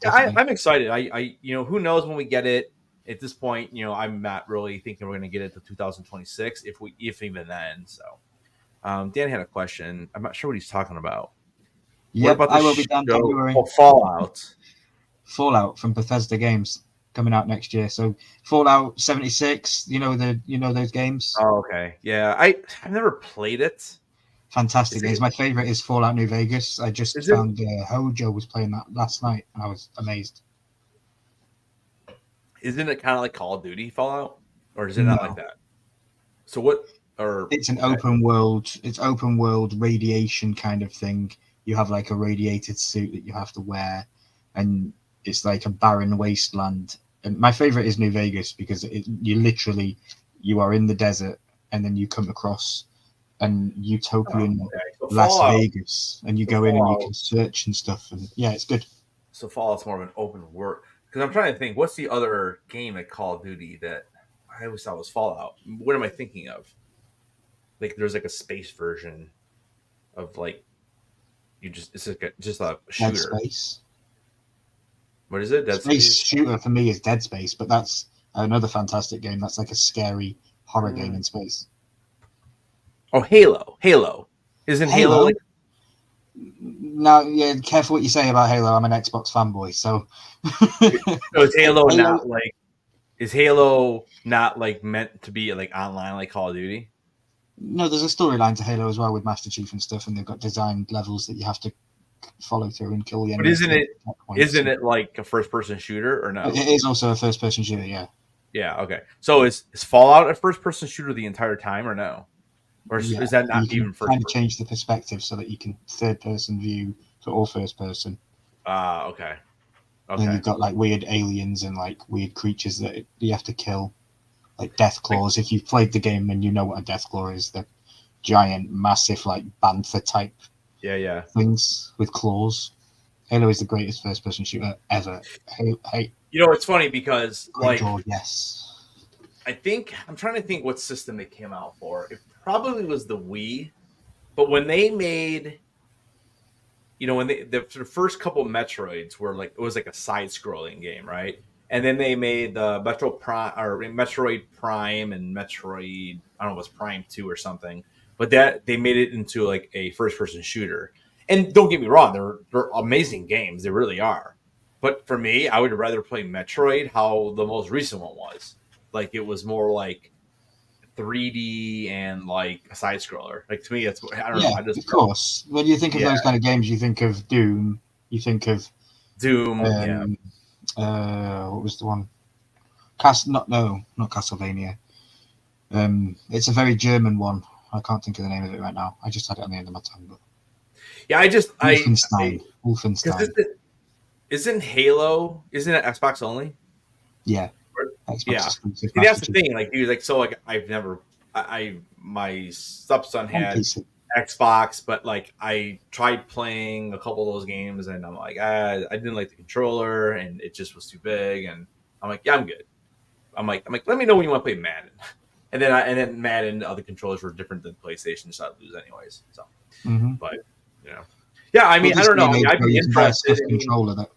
I'm excited. I who knows when we get it. At this point, I'm not really thinking we're going to get it to 2026, if even then. So, Dan had a question. I'm not sure what he's talking about. Yep, what about I will be done. Don't worry. Fallout? Fallout from Bethesda Games coming out next year. So Fallout 76, you know those games. Oh, okay. Yeah, I've never played it. Fantastic games. My favorite is Fallout New Vegas. I just found Hojo was playing that last night, and I was amazed. Isn't it kind of like Call of Duty Fallout, or is it not like that? So what? Or it's an open world. It's open world radiation kind of thing. You have like a radiated suit that you have to wear, and it's like a barren wasteland. And my favorite is New Vegas because you are in the desert, and then you come across an utopian Las Vegas, and you go in and you can search and stuff. And yeah, it's good. So Fallout's more of an open world. Because I'm trying to think, what's the other game at Call of Duty that I always thought was Fallout? What am I thinking of? Like, there's like a space version of like it's like just a shooter. Dead Space. What is it? Dead Space shooter for me is Dead Space, but that's another fantastic game. That's like a scary horror game in space. Oh, Halo. Isn't Halo like... No, yeah, careful what you say about Halo. I'm an Xbox fanboy, so. So is Halo not like? Is Halo not like meant to be like online, like Call of Duty? No, there's a storyline to Halo as well with Master Chief and stuff, and they've got designed levels that you have to follow through and kill the enemies. But isn't it like a first-person shooter or no? It is also a first-person shooter, yeah. Yeah. Okay. So is Fallout a first-person shooter the entire time or no? Or is that not even first? Kind of change the perspective so that you can third-person view for all first-person. Okay. And then you've got like weird aliens and like weird creatures that you have to kill, like death claws. If you've played the game, then you know what a death claw is. The giant, massive, like bantha type things with claws. Halo is the greatest first-person shooter ever. Hey. It's funny because yes. I think I'm trying to think what system it came out for. It probably was the Wii, but when they made, when the first couple Metroids were like, it was like a side-scrolling game, right? And then they made the Metroid Prime and Metroid, I don't know, it was Prime 2 or something, but that they made it into like a first-person shooter. And don't get me wrong, they're amazing games, they really are. But for me, I would rather play Metroid, how the most recent one was. Like, it was more like 3D and like a side scroller. Like, to me, that's, I don't know. Of course. When you think of those kind of games, you think of Doom. You think of Doom. What was the one? Not Castlevania. It's a very German one. I can't think of the name of it right now. I just had it on the end of my tongue. But Wolfenstein. Isn't Halo? Isn't it Xbox only? Yeah. Xbox See, that's the thing. Like, dude, like, so like I've never. My stepson had Xbox, but like I tried playing a couple of those games, and I'm like, I didn't like the controller, and it just was too big, and I'm like, yeah, I'm good. I'm like, let me know when you want to play Madden, and then Madden, other controllers were different than PlayStation, so I'd lose anyways. So, but yeah, I mean, I don't know. I'd be interested in controller that.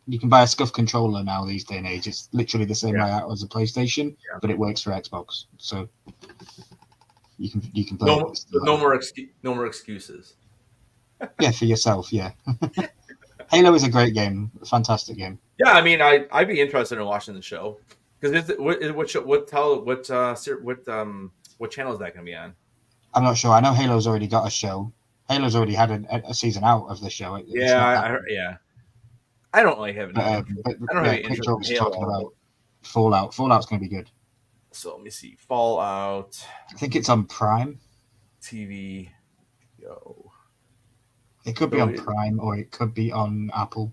You can buy a scuff controller now these day and age. It's literally the same layout as a PlayStation, but it works for Xbox. So you can play. No more excuses. Yeah, for yourself. Yeah. Halo is a great game, a fantastic game. Yeah, I mean, I'd be interested in watching the show because what channel is that going to be on? I'm not sure. I know Halo's already got a show. Halo's already had a season out of the show. It's not that. Yeah. I don't really have any But, interest. but I don't have yeah, any Quick interest Draw in was talking Halo. about Fallout. Fallout's going to be good. So let me see. Fallout I think it's on Prime. TV. Yo. It could be on Prime or it could be on Apple.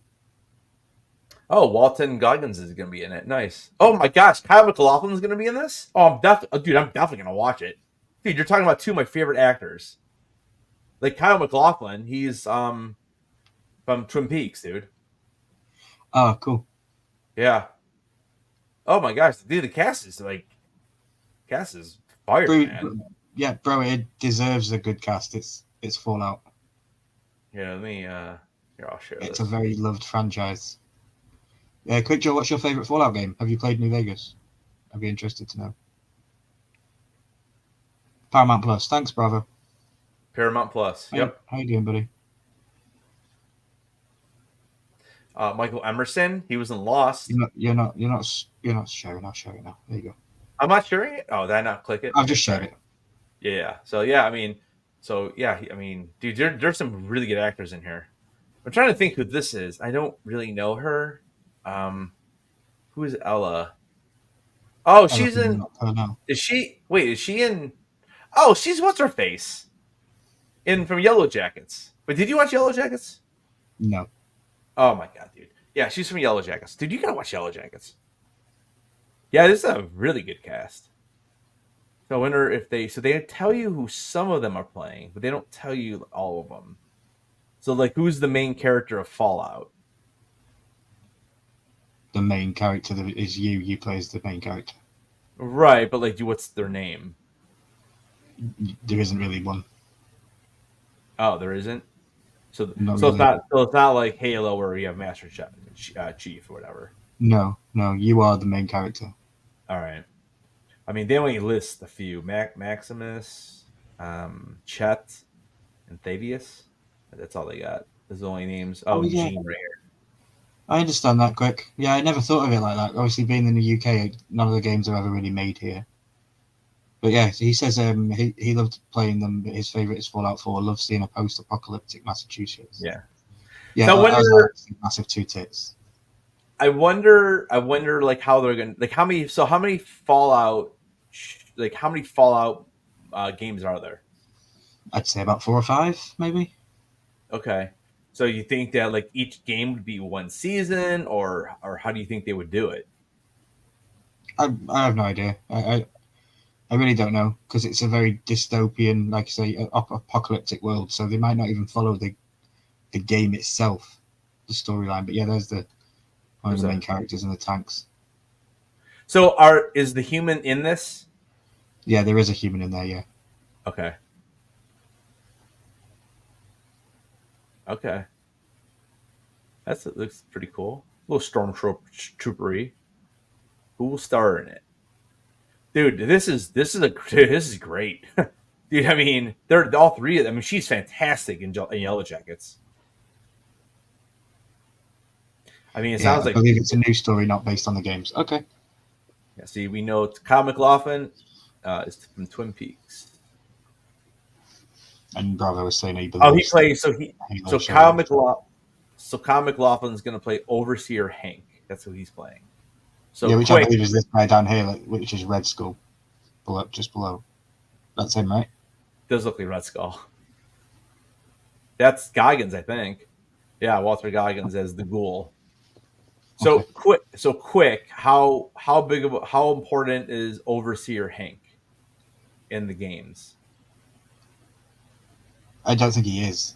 Oh, Walton Goggins is going to be in it. Nice. Oh my gosh, Kyle MacLachlan is going to be in this. Oh, I'm definitely going to watch it. Dude, you're talking about two of my favorite actors. Like Kyle MacLachlan, he's from Twin Peaks, dude. Oh, cool. Yeah. Oh my gosh, dude, the cast is fire, man. Yeah, bro, it deserves a good cast. It's Fallout. Yeah, let me here, I'll share It's this. a very loved franchise. Quick Joe, what's your favorite Fallout game? Have you played New Vegas? I'd be interested to know. Paramount Plus. Thanks, bravo. Paramount Plus. Yep. How you doing, buddy? Michael Emerson, he was in Lost. You're not sharing. I'll share it now. There you go. I'm not sharing it. Oh, did I not click it? I've just shared it. Yeah. So yeah, I mean, dude, there's some really good actors in here. I'm trying to think who this is. I don't really know her. Who is Ella? Oh, she's in. Is she? Wait, is she in? Oh, she's what's her face? From Yellow Jackets. But did you watch Yellow Jackets? No. Oh my god, dude. Yeah, she's from Yellow Jackets. Dude, you gotta watch Yellow Jackets. Yeah, this is a really good cast. So I wonder if they tell you who some of them are playing, but they don't tell you all of them. So like, who's the main character of Fallout? The main character is you. You play as the main character. Right, but like, what's their name? There isn't really one. Oh, there isn't. So Really. it's not like Halo where you have Master Chief or whatever. No, you are the main character. All right. I mean, they only list a few: Maximus, Chet, and Thavius. That's all they got. Those are the only names. Oh, yeah. Gene right here. I understand that, Quick. Yeah, I never thought of it like that. Obviously, being in the UK, none of the games are ever really made here. But yeah, he says he loved playing them, but his favorite is Fallout 4. Loves seeing a post-apocalyptic Massachusetts. Yeah. Yeah, so I wonder, massive two tits. I wonder like how they're gonna like how many Fallout games are there? I'd say about 4 or 5, maybe. Okay. So you think that like each game would be one season, or how do you think they would do it? I have no idea. I really don't know, because it's a very dystopian, like I say, apocalyptic world. So they might not even follow the game itself, the storyline. But yeah, there's one of the main characters in the tanks. So is the human in this? Yeah, there is a human in there. Yeah. Okay. Okay. It looks pretty cool. A little stormtroopery. Who will star in it? Dude, this is great. Dude, I mean, they're all three of them. I mean, she's fantastic in Yellow Jackets. I mean, it sounds like I believe it's a new story, not based on the games. Okay. Yeah, see, we know Kyle MacLachlan is from Twin Peaks. And Bravo was saying he plays Kyle MacLachlan's gonna play Overseer Hank. That's who he's playing. So yeah, which I believe is this guy down here, which is Red Skull, just below. That's him, right? Does look like Red Skull. That's Goggins, I think. Yeah, Walter Goggins as the Ghoul. So okay. quick. How important is Overseer Hank in the games? I don't think he is.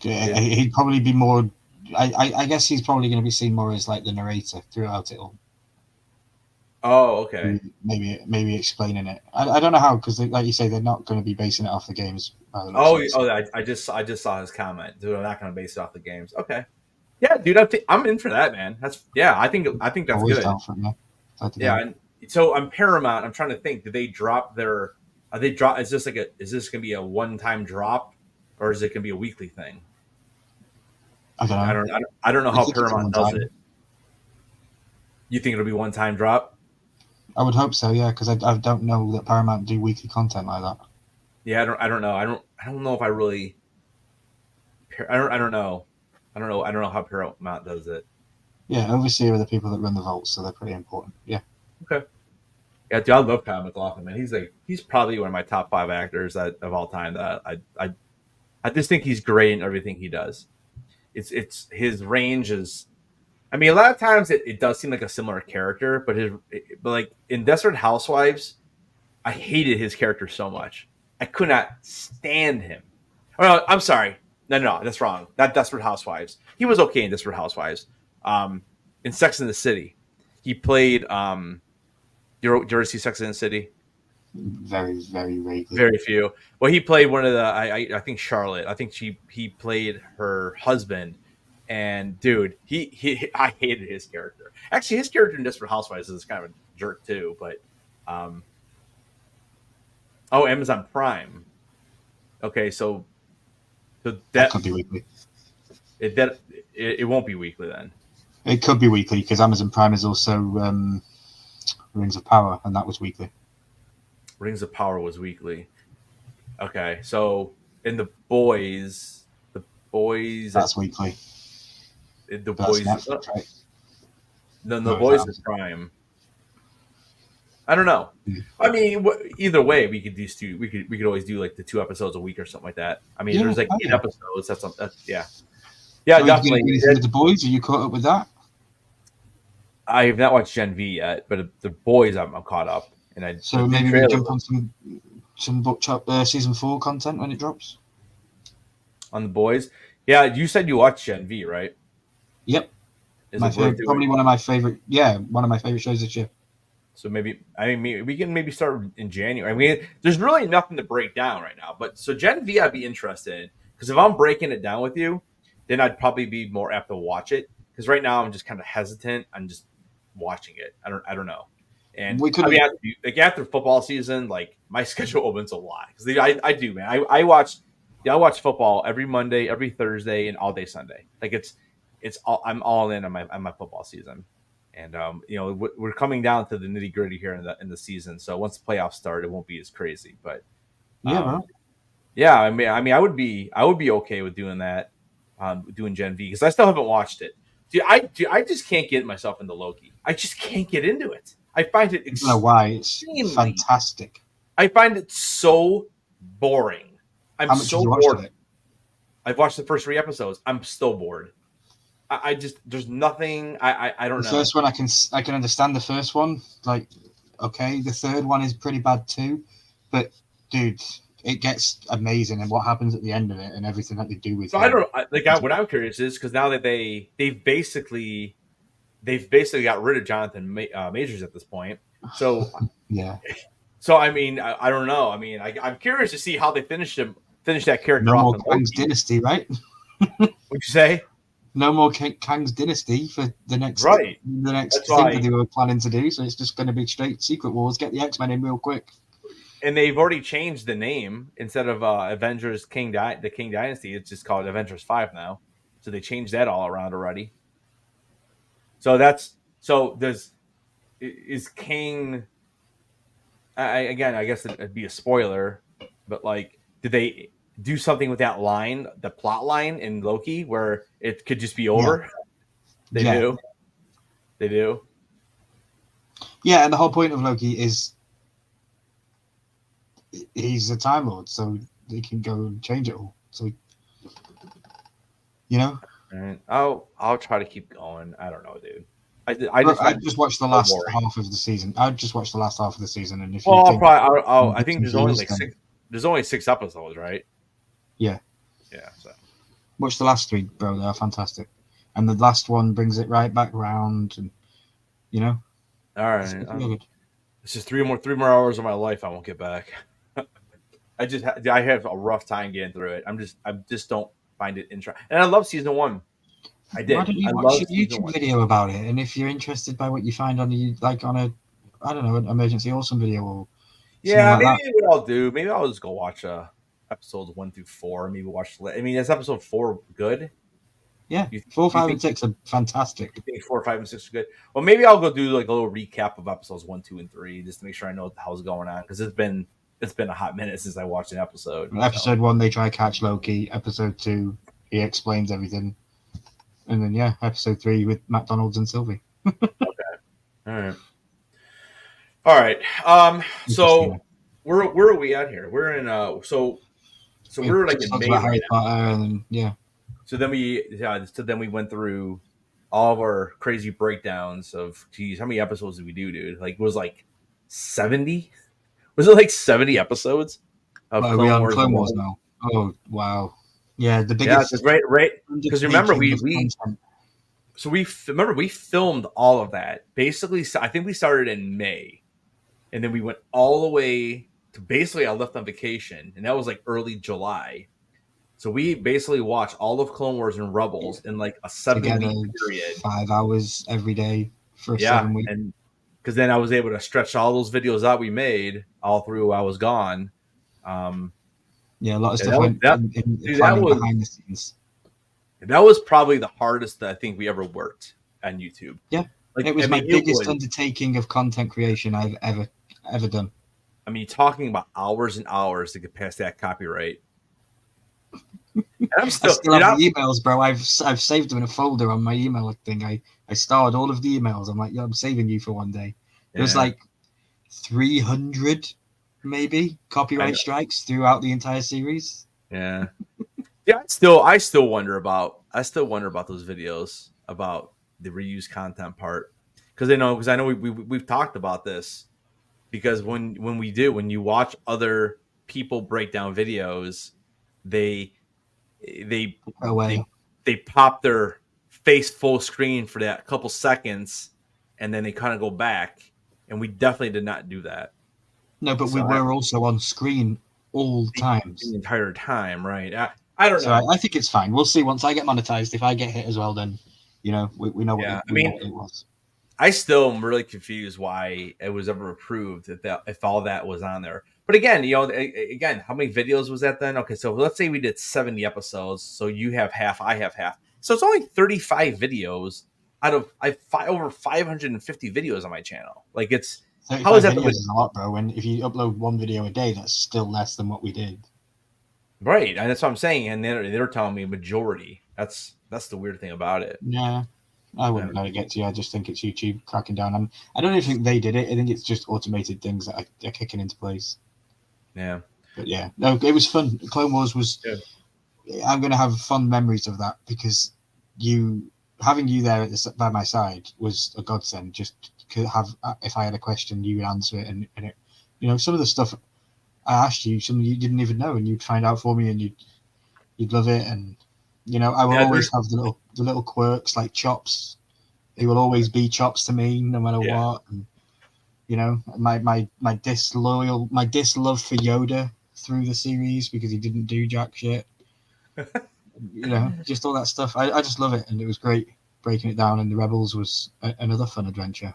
Yeah. He'd probably be more. I guess he's probably going to be seen more as like the narrator throughout it all. Oh, okay. Maybe explaining it. I don't know how, because like you say, they're not going to be basing it off the games. I just saw his comment. Dude, I'm not going to base it off the games. Okay. Yeah, dude, I'm in for that, man. I think that's good. Yeah, and so on Paramount, I'm trying to think. Did they drop their? Is this going to be a one-time drop, or is it going to be a weekly thing? I don't know. I don't know how Paramount does it. You think it'll be one-time drop? I would hope so, yeah, because I don't know that Paramount do weekly content like that. Yeah, I don't know. I don't know if I really. I don't know. I don't know how Paramount does it. Yeah, overseer are the people that run the vaults, so they're pretty important. Yeah. Okay. Yeah, dude, I love Kyle MacLachlan, man. He's probably one of my top 5 actors of all time. That I just think he's great in everything he does. It's his range is. I mean, a lot of times it does seem like a similar character, but like in Desperate Housewives, I hated his character so much. I could not stand him. Oh, no, I'm sorry. No, that's wrong. Not Desperate Housewives. He was okay in Desperate Housewives. In Sex and the City, he played. Did you ever see Sex and the City? Very, very vaguely. Very few. Well, he played one of the. I think Charlotte. I think he played her husband. And dude, I hated his character. Actually, his character in Desperate Housewives is kind of a jerk too. But Amazon Prime. Okay, so That could be weekly. It won't be weekly then. It could be weekly because Amazon Prime is also Rings of Power, and that was weekly. Rings of Power was weekly. Okay, so in the boys, That's weekly. The boys, Netflix, right? No, the boys is Prime. I don't know. Yeah. I mean, either way, we could do we could always do like the 2 episodes a week or something like that. I mean, there's like 8 episodes. That's yeah, So definitely. With the boys, are you caught up with that? I have not watched Gen V yet, but the boys I'm caught up, and So maybe we jump on some book season 4 content when it drops. On the boys, yeah. You said you watched Gen V, right? Yep. Probably one of my favorite shows this year. So maybe we can maybe start in January. I mean, there's really nothing to break down right now. But so Gen V, I'd be interested in because if I'm breaking it down with you, then I'd probably be more apt to watch it. Because right now I'm just kind of hesitant. I'm just watching it. I don't know. And like after football season, like my schedule opens a lot because I do, man. I watch football every Monday, every Thursday, and all day Sunday. Like I'm all in on my football season. And we're coming down to the nitty gritty here in the season. So once the playoffs start, it won't be as crazy. But yeah. I mean, I would be okay with doing that, doing Gen V because I still haven't watched it. I just can't get myself into Loki. I just can't get into it. I find it. I don't know why. It's fantastic. I find it so boring. I'm so bored. I've watched the first 3 episodes. I'm still bored. I just there's nothing. I don't know. The first one I can understand the first one. Like, okay, the third one is pretty bad too, but dude, it gets amazing and what happens at the end of it and everything that they do with. So I don't what I'm curious is because now that they've basically got rid of Jonathan Majors at this point. So yeah. So I mean I don't know. I mean I'm curious to see how they finish that character no off. No more Kang's Dynasty, right? What'd you say? No more Kang's Dynasty for the next right. The next thing that they were planning to do. So it's just going to be straight Secret Wars. Get the X-Men in real quick. And they've already changed the name instead of Avengers the King Dynasty. It's just called Avengers 5 now. So they changed that all around already. So is King? I guess it'd be a spoiler, but like, did they do something with that line, the plot line in Loki, where it could just be over? Yeah. They do. Yeah, and the whole point of Loki is he's a Time Lord, so they can go and change it all. So, All right. I'll try to keep going. I don't know, dude. I just watched the last half of the season. I just watched the last half of the season, and if I think there's only like 6. There's only 6 episodes, right? Yeah. Yeah. So watch the last 3, bro. They are fantastic, and the last one brings it right back round, and All right. It's just 3 more hours of my life I won't get back. I have a rough time getting through it. I just don't find it interesting. And I love season 1. I did. Why don't you watch a YouTube video about it? And if you're interested by what you find on an Emergency Awesome video or maybe what I'll do, maybe I'll just go watch episodes 1 through 4. Maybe watch. I mean, is episode 4 good? Yeah, 4, 5, and 6 are fantastic. You think 4, 5, and 6 are good? Well, maybe I'll go do like a little recap of episodes 1, 2, and 3 just to make sure I know what the hell's going on because it's been it's been a hot minute since I watched an episode. Episode 1, they try catch Loki. Episode 2, he explains everything. And then, yeah, episode 3 with McDonald's and Sylvie. Okay. All right. So where are we at here? We're in so we're like in May about Harry right now. Potter, and then, yeah. So then we went through all of our crazy breakdowns of, geez, how many episodes did we do, dude? Like, it was like 70? Was it like 70 episodes of Clone Wars now? Oh, wow. Yeah, the biggest. Yeah, right. Because remember, we filmed all of that. Basically, I think we started in May, and then we went all the way to basically I left on vacation, and that was like early July. So we basically watched all of Clone Wars and Rebels in like a 7-week period. 5 hours every day for 7 weeks. And because then I was able to stretch all those videos out we made all through while I was gone. Yeah, a lot of stuff went behind the scenes. That was probably the hardest that I think we ever worked on YouTube. Yeah, it was my biggest undertaking of content creation I've ever done. I mean, talking about hours and hours to get past that copyright. And I still have the emails, bro. I've saved them in a folder on my email thing. I starred all of the emails. I'm like, yeah, I'm saving you for one day. It was like 300 maybe copyright strikes throughout the entire series. Yeah. Yeah, I still wonder about those videos about the reused content part. Because I know we've talked about this. Because when you watch other people break down videos, they pop their face full screen for that couple seconds, and then they kind of go back. And we definitely did not do that. No, but we were also on screen all times. The entire time, right? I don't know. I think it's fine. We'll see once I get monetized. If I get hit as well, then we know what know what it was. I still am really confused why it was ever approved if all that was on there. But again, how many videos was that then? Okay, so let's say we did 70 episodes. So you have half, I have half. So it's only 35 videos out of over 550 videos on my channel. Like how is that? Is a lot, bro. And if you upload one video a day, that's still less than what we did. Right, and that's what I'm saying. And they're telling me majority. That's the weird thing about it. Yeah. I wouldn't let it get to you. I just think it's YouTube cracking down. I don't even think they did it. I think it's just automated things that are kicking into place. Yeah. But yeah, no, it was fun. Clone Wars was. Yeah. I'm going to have fond memories of that because having you there by my side was a godsend. Just to have, if I had a question, you would answer it, and it, some of the stuff I asked you, some you didn't even know, and you'd find out for me, and you'd love it, and. I will always have the little quirks like Chops. He will always be Chops to me, no matter what. And my dislove for Yoda through the series because he didn't do jack shit. Just all that stuff. I just love it, and it was great breaking it down. And the Rebels was another fun adventure,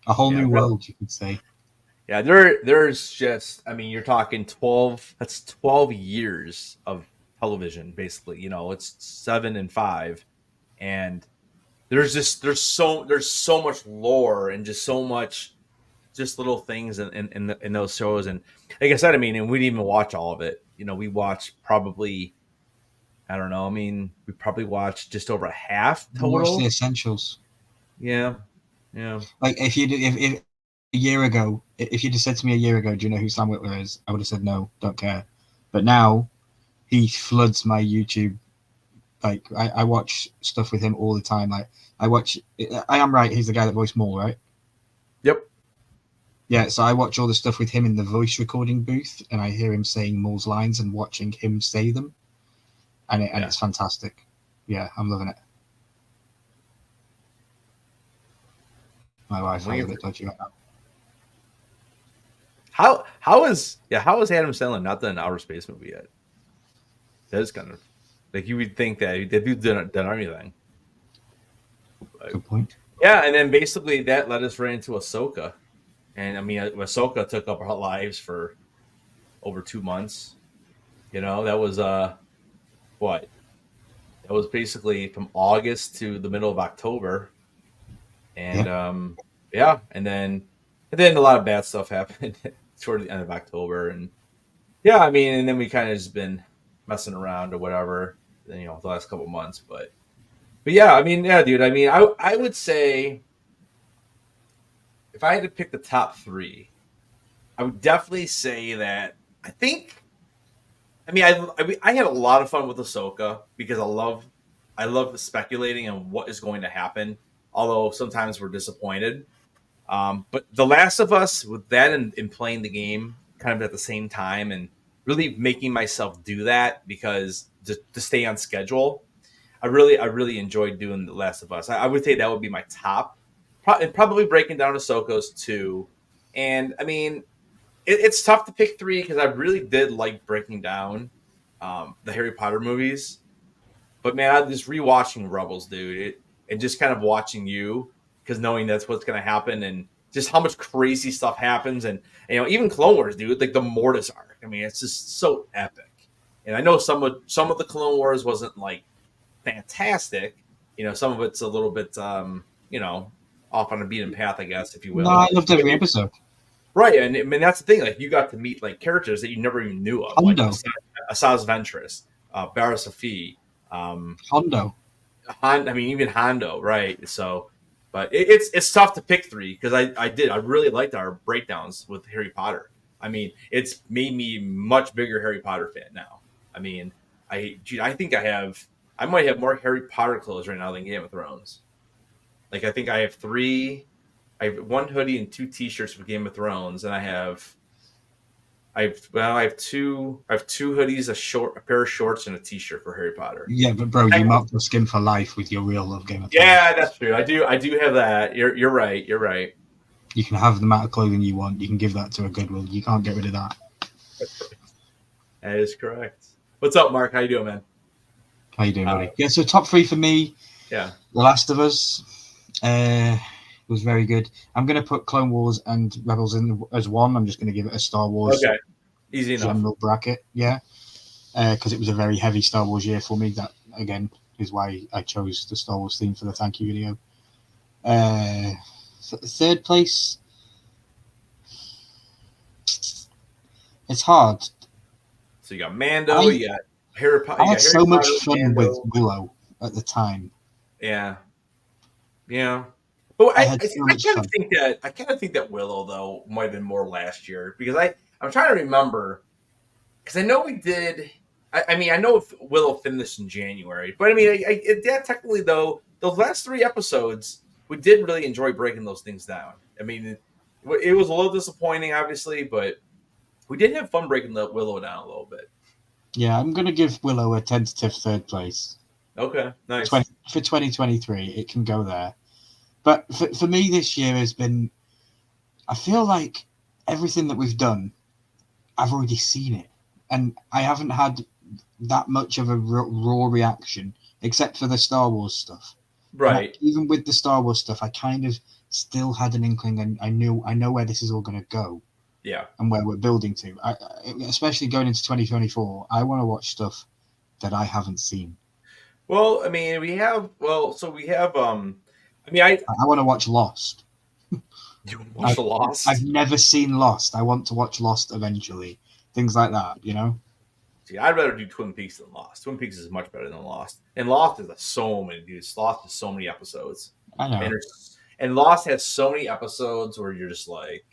a whole new world, you could say. Yeah, there's just. I mean, you're talking 12. That's 12 years of television, basically. It's 7 and 5, and there's so much lore and just so much little things in those shows. And like I said, I mean, and we didn't even watch all of it. We watched probably, I don't know, I mean, we probably watched just over a half total. Watched the essentials. Yeah. Like if a year ago, if you'd have said to me a year ago, do you know who Sam Witwer is? I would have said no, don't care. But now he floods my YouTube. Like I watch stuff with him all the time. Like I am right. He's the guy that voiced Maul, right? Yep. Yeah. So I watch all the stuff with him in the voice recording booth, and I hear him saying Maul's lines and watching him say them, and it's fantastic. Yeah, I'm loving it. My wife is a bit dodgy right now. How is Adam Sandler not done an outer space movie yet? That is kind of like you would think that dude's done anything. Good point. Yeah, and then basically that led us right into Ahsoka, and I mean Ahsoka took up our lives for over 2 months. That was what? That was basically from August to the middle of October, and and then a lot of bad stuff happened toward the end of October, and yeah, I mean, and then we kind of just been messing around or whatever, you know, the last couple months, but yeah, I mean, yeah, dude, I mean, I would say if I had to pick the top three, I would definitely say that I think. I mean, I had a lot of fun with Ahsoka because I love the speculating on what is going to happen. Although sometimes we're disappointed. But The Last of Us, with that and playing the game kind of at the same time, and really making myself do that because to stay on schedule, I really enjoyed doing The Last of Us. I would say that would be my top, and probably breaking down Ahsoka's two. And I mean, it's tough to pick three because I really did like breaking down the Harry Potter movies. But man, I just rewatching Rebels, dude, and just kind of watching you because knowing that's what's going to happen and just how much crazy stuff happens, and you know, even Clone Wars, dude, like the Mortis arc. I mean, it's just so epic. And I know some of the Clone Wars wasn't like fantastic. You know, some of it's a little bit, you know, off on a beaten path, I guess, if you will. No, I loved every episode. Right, and I mean that's the thing. Like you got to meet like characters that you never even knew of, Hondo. like Asajj Ventress, Barra Safi, Hondo. I mean even Hondo, right? So, but it's tough to pick three because I really liked our breakdowns with Harry Potter. I mean, it's made me a much bigger Harry Potter fan now. I mean, I think I might have more Harry Potter clothes right now than Game of Thrones. Like I think I have three. I have one hoodie and two T-shirts for Game of Thrones, and I have two hoodies, a pair of shorts, and a T-shirt for Harry Potter. Yeah, but bro, you marked your skin for life with your real love Game of Thrones. Yeah, that's true. I do have that. You're right. You're right. You can have the amount of clothing you want. You can give that to a Goodwill. You can't get rid of that. That is correct. What's up, Mark? How you doing, man? How you doing, buddy? Yeah, so top three for me. Yeah. The Last of Us was very good. I'm going to put Clone Wars and Rebels in as one. I'm just going to give it a Star Wars easy enough general bracket. Yeah, because it was a very heavy Star Wars year for me. That again is why I chose the Star Wars theme for the thank you video. Third place, it's hard. So you got Mando, you got Harry Potter. I had so much fun Mando. with Willow at the time. Yeah. But I kind of think that Willow though might have been more last year because I'm trying to remember because I know we did. I mean, I know if Willow finished in January, but I mean, technically though, those last three episodes we did really enjoy breaking those things down. I mean, it was a little disappointing, obviously, but we did have fun breaking the Willow down a little bit. Yeah, I'm going to give Willow a tentative third place. Okay, nice. For 2023, it can go there. But for me, this year has been... I feel like everything that we've done, I've already seen it. And I haven't had that much of a raw reaction, except for the Star Wars stuff. Right. Even with the Star Wars stuff, I kind of still had an inkling, and I know where this is all going to go. Yeah. And where we're building to. Especially going into 2024, I want to watch stuff that I haven't seen. Well, I mean, we have. I mean, I want to watch Lost. You want to watch Lost? I've never seen Lost. I want to watch Lost eventually. Things like that, you know? See, I'd rather do Twin Peaks than Lost. Twin Peaks is much better than Lost. And Lost is so many dudes. Lost is so many episodes. I know. And Lost has so many episodes where you're just like,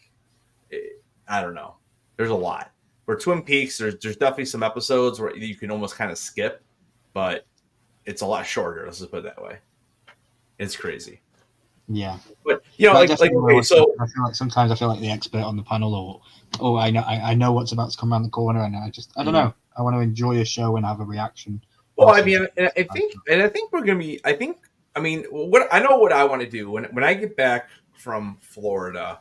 I don't know. There's a lot. Where Twin Peaks, there's definitely some episodes where you can almost kind of skip, but it's a lot shorter. Let's just put it that way. It's crazy. Yeah. But you know, okay, so I feel like sometimes I feel like the expert on the panel, or I know what's about to come around the corner, and I don't know. I want to enjoy a show and have a reaction. Well, I mean, I think we're gonna be. I mean, what I want to do when I get back from Florida.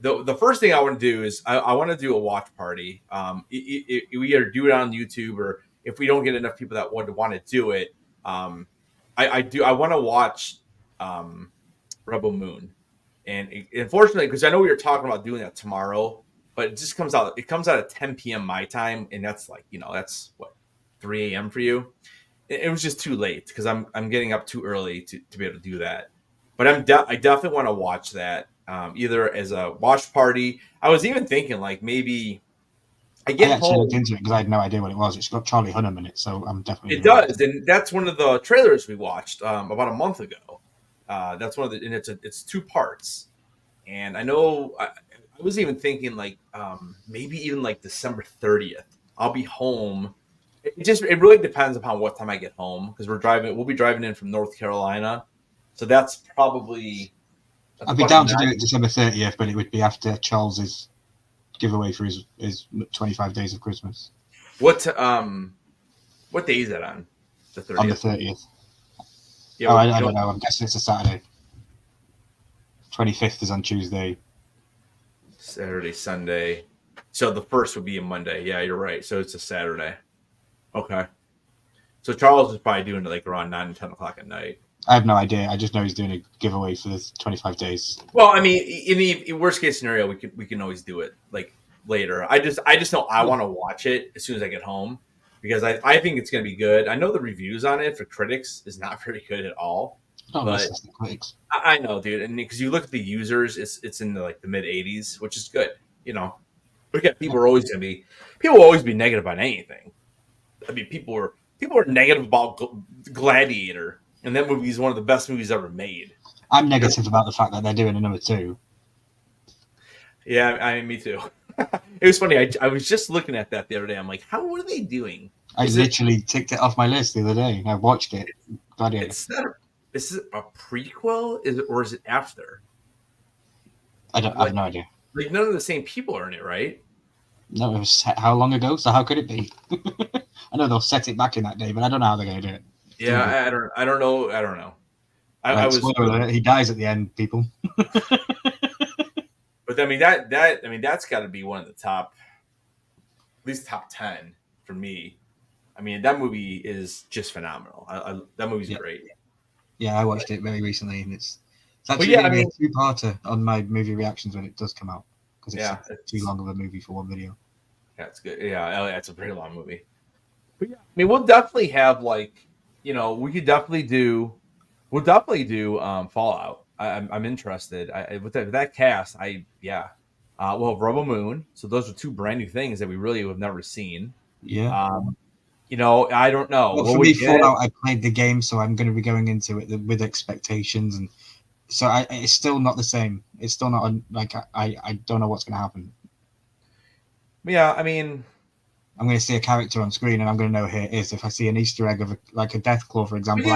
The first thing I want to do is I want to do a watch party. We either do it on YouTube, or if we don't get enough people that want to do it, I want to watch Rebel Moon, and unfortunately, because I know we were talking about doing that tomorrow, but it just comes out. It comes out at 10 p.m. my time, and that's like that's what 3 a.m. for you. It was just too late because I'm getting up too early to be able to do that. But I definitely want to watch that. either as a watch party. I was even thinking like maybe I I get actually looked home. into it because I had no idea what it was. It's got Charlie Hunnam in it, so I'm definitely It going to watch does, it. and that's one of the trailers we watched about a month ago. That's one of the, and it's 2 parts. And I know I was even thinking like maybe even like December 30th. I'll be home. It really depends upon what time I get home because we'll be driving in from North Carolina, so that's I'd be about a down to do nine. it December 30th, but it would be after Charles's giveaway for his 25 days of Christmas What day is that on? The on the 30th. 30th. Yeah, Oh, well, I don't know. I'm guessing it's a Saturday. 25th is on Tuesday. Saturday, Sunday. So the first would be a Monday. Yeah, you're right. So it's a Saturday. Okay. So Charles is probably doing it like around 9 and 10 o'clock at night. I have no idea. I just know he's doing a giveaway for the 25 days. Well, I mean, in worst case scenario, we can always do it like later. I just know I want to watch it as soon as I get home because I think it's going to be good. I know the reviews on it for critics is not very good at all, Not but listen to the critics. I know, dude, and because you look at the users, it's in the mid 80s, which is good. You know, look at people will always be negative on anything. I mean, people are negative about Gladiator, and that movie is one of the best movies ever made. I'm negative about the fact that they're doing a number 2. Yeah, I mean, me too. It was funny. I was just looking at that the other day. I'm like, what are they doing? I literally ticked it off my list the other day. I watched it. Gladiator. It's not. Is it a prequel? Or is it after? I have no idea. Like none of the same people are in it, right? No, it was how long ago? So how could it be? I know they'll set it back in that day, but I don't know how they're going to do it. Yeah, I don't know. I don't know. I was. Spoiler alert, he dies at the end, people. But I mean that's got to be one of the top, at least top 10 for me. I mean that movie is just phenomenal. That movie's great. Yeah, I watched it very recently, and it's actually going to be a 2-parter on my movie reactions when it does come out because it's too long of a movie for one video. Yeah, it's good. Yeah, it's a very long movie. But yeah, I mean we'll definitely have we'll definitely do Fallout. I'm interested. With that cast, we'll have Rebel Moon. So those are 2 brand new things that we really have never seen. Yeah. I don't know. Well, for me, Fallout, I played the game, so I'm going to be going into it with expectations, and so it's still not the same. It's still not I don't know what's going to happen. Yeah, I mean, I'm going to see a character on screen, and I'm going to know who it is. If I see an Easter egg of a Deathclaw, for example,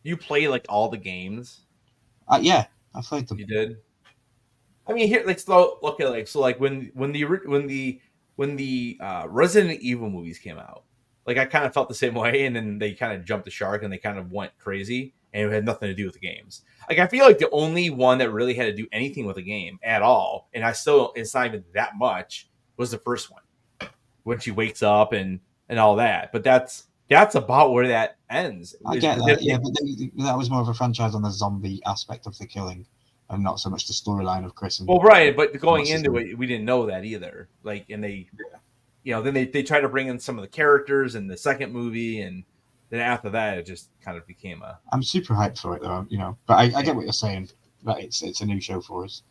you play like all the games. Yeah, I played them. You did. I mean, here, when the Resident Evil movies came out, like I kind of felt the same way, and then they kind of jumped the shark and they kind of went crazy, and it had nothing to do with the games. Like I feel like the only one that really had to do anything with the game at all, and it's not even that much, was the first one when she wakes up and all that. But that's about where that ends. I get that, yeah, but that was more of a franchise on the zombie aspect of the killing, and not so much the storyline of Chris. Well, right, but going into it, we didn't know that either. Like, and then they try to bring in some of the characters in the second movie, and then after that, it just kind of became a. I'm super hyped for it, though, but I get what you're saying. That it's a new show for us,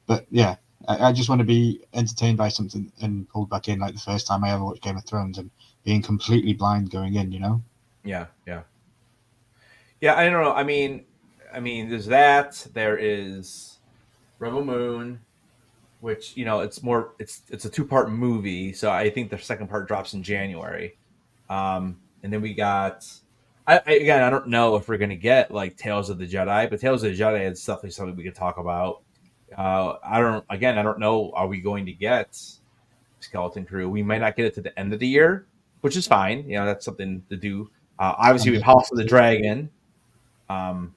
but yeah, I just want to be entertained by something and pulled back in, like the first time I ever watched Game of Thrones and being completely blind going in. Yeah. I don't know. I mean, there's that. There is Rebel Moon, which it's a 2-part movie, so I think the second part drops in January. And then we got. I don't know if we're gonna get like Tales of the Jedi, but Tales of the Jedi is definitely something we could talk about. I don't know. Are we going to get Skeleton Crew? We might not get it to the end of the year, which is fine. That's something to do. Obviously, we have House of the Dragon,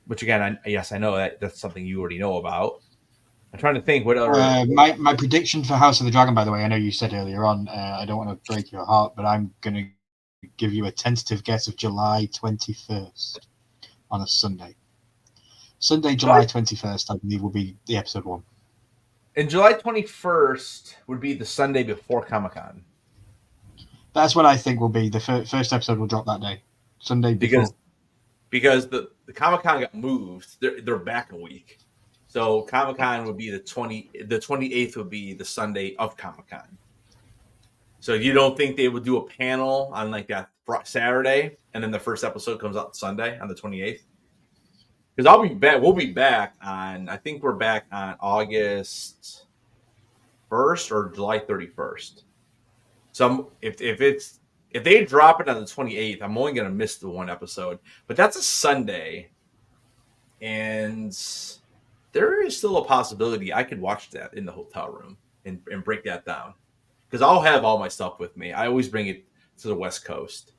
which again, I know that's something you already know about. I'm trying to think what other. My prediction for House of the Dragon, by the way, I know you said earlier on. I don't want to break your heart, but I'm gonna give you a tentative guess of July 21st on a Sunday. Sunday, July 21st, I believe, will be the episode 1. And July 21st would be the Sunday before Comic-Con. That's what I think will be. The first episode will drop that day. Sunday before. Because the Comic-Con got moved. They're back a week. So Comic-Con would be the 28th would be the Sunday of Comic-Con. So you don't think they would do a panel on like that Saturday, and then the first episode comes out Sunday on the 28th? Because I'll be back. We'll be back on. I think we're back on August 1st or July 31st. So if they drop it on the 28th, I'm only gonna miss the one episode. But that's a Sunday, and there is still a possibility I could watch that in the hotel room and break that down. Because I'll have all my stuff with me. I always bring it to the West Coast.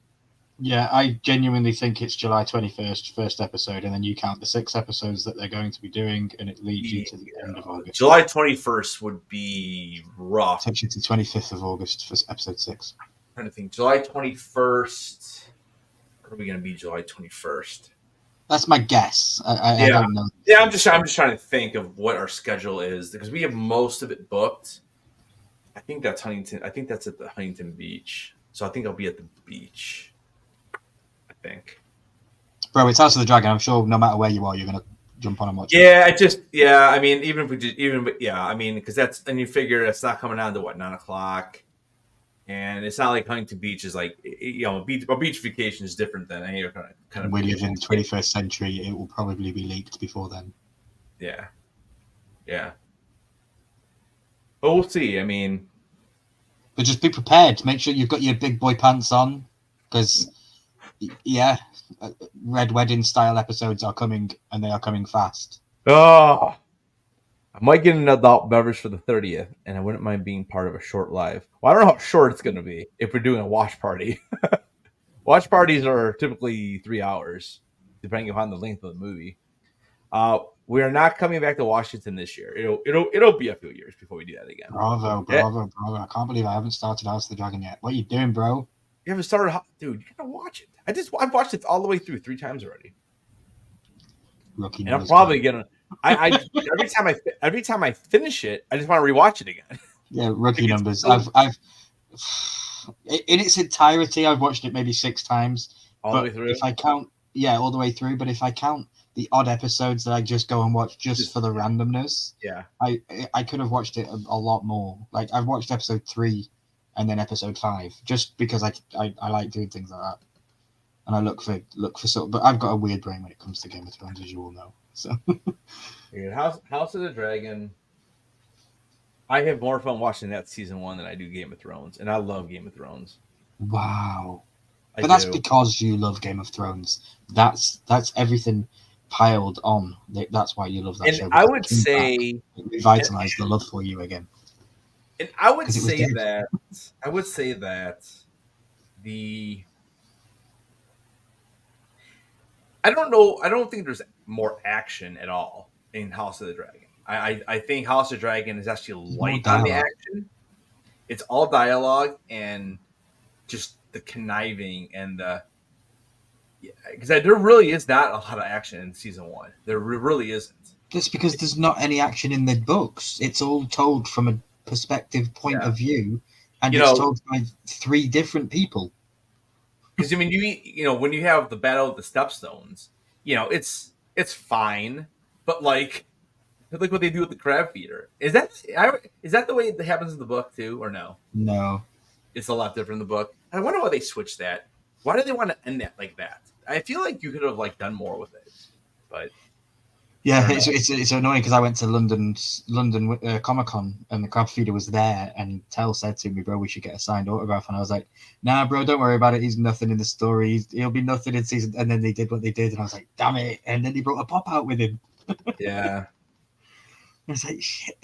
Yeah, I genuinely think it's July 21st, first episode, and then you count the 6 episodes that they're going to be doing, and it leads you to the end of August. July 21st would be rough. Takes you to 25th of August for episode 6. I'm trying to think. July 21st. Where are we going to be July 21st? That's my guess. I don't know. Yeah, I'm just trying to think of what our schedule is because we have most of it booked. I think that's Huntington. I think that's at the Huntington Beach. So I think I'll be at the beach. I think. Bro, it's House of the Dragon. I'm sure no matter where you are, you're gonna jump on and watch. Yeah, I mean, because that's, and you figure it's not coming down to 9:00, and it's not like Huntington Beach is like, a beach vacation is different than any other kind of. We live in the 21st century. It will probably be leaked before then. Yeah. But we'll see. I mean, but just be prepared. Make sure you've got your big boy pants on, because Red Wedding style episodes are coming, and they are coming fast. Oh, I might get an adult beverage for the 30th, and I wouldn't mind being part of a short live. Well, I don't know how short it's going to be if we're doing a watch party. Watch parties are typically 3 hours, depending upon the length of the movie. We are not coming back to Washington this year. It'll be a few years before we do that again. Bravo! I can't believe I haven't started House of the Dragon yet. What are you doing, bro? You haven't started, dude. You're gonna watch it. I've watched it all the way through 3 times already. Rookie and I'm probably gonna. Every time I finish it, I just want to rewatch it again. Yeah, rookie numbers. I've in its entirety, I've watched it maybe 6 times. All the way through. If I count, all the way through. But if I count the odd episodes that I just go and watch just for the randomness, I could have watched it a lot more. Like I've watched episode 3 and then episode 5 just because I like doing things like that, and I look for sort. But I've got a weird brain when it comes to Game of Thrones, as you all know. So, House of the Dragon. I have more fun watching that season 1 than I do Game of Thrones, and I love Game of Thrones. Wow, that's because you love Game of Thrones. That's everything piled on. That's why you love that show. And I would say it revitalized the love for you again. And I would say that the I don't know. I don't think there's more action at all in House of the Dragon. I think House of the Dragon is actually light on the action. It's all dialogue and just the conniving and because there really is not a lot of action in season 1. There really isn't. That's because there's not any action in the books. It's all told from a perspective point of view, and it's told by 3 different people. Because I mean, when you have the battle of the Stepstones, it's fine, but like what they do with the crab feeder. Is that the way it happens in the book too, or no? No, it's a lot different in the book. I wonder why they switched that. Why do they want to end that like that? I feel like you could have done more with it, but yeah, it's annoying because I went to London Comic-Con and the crab feeder was there, and Tell said to me, "Bro, we should get a signed autograph," and I was like, "Nah, bro, don't worry about it. He's nothing in the story. He'll be nothing in season." And then they did what they did, and I was like, "Damn it!" And then he brought a pop out with him. Yeah. I was like, "Shit."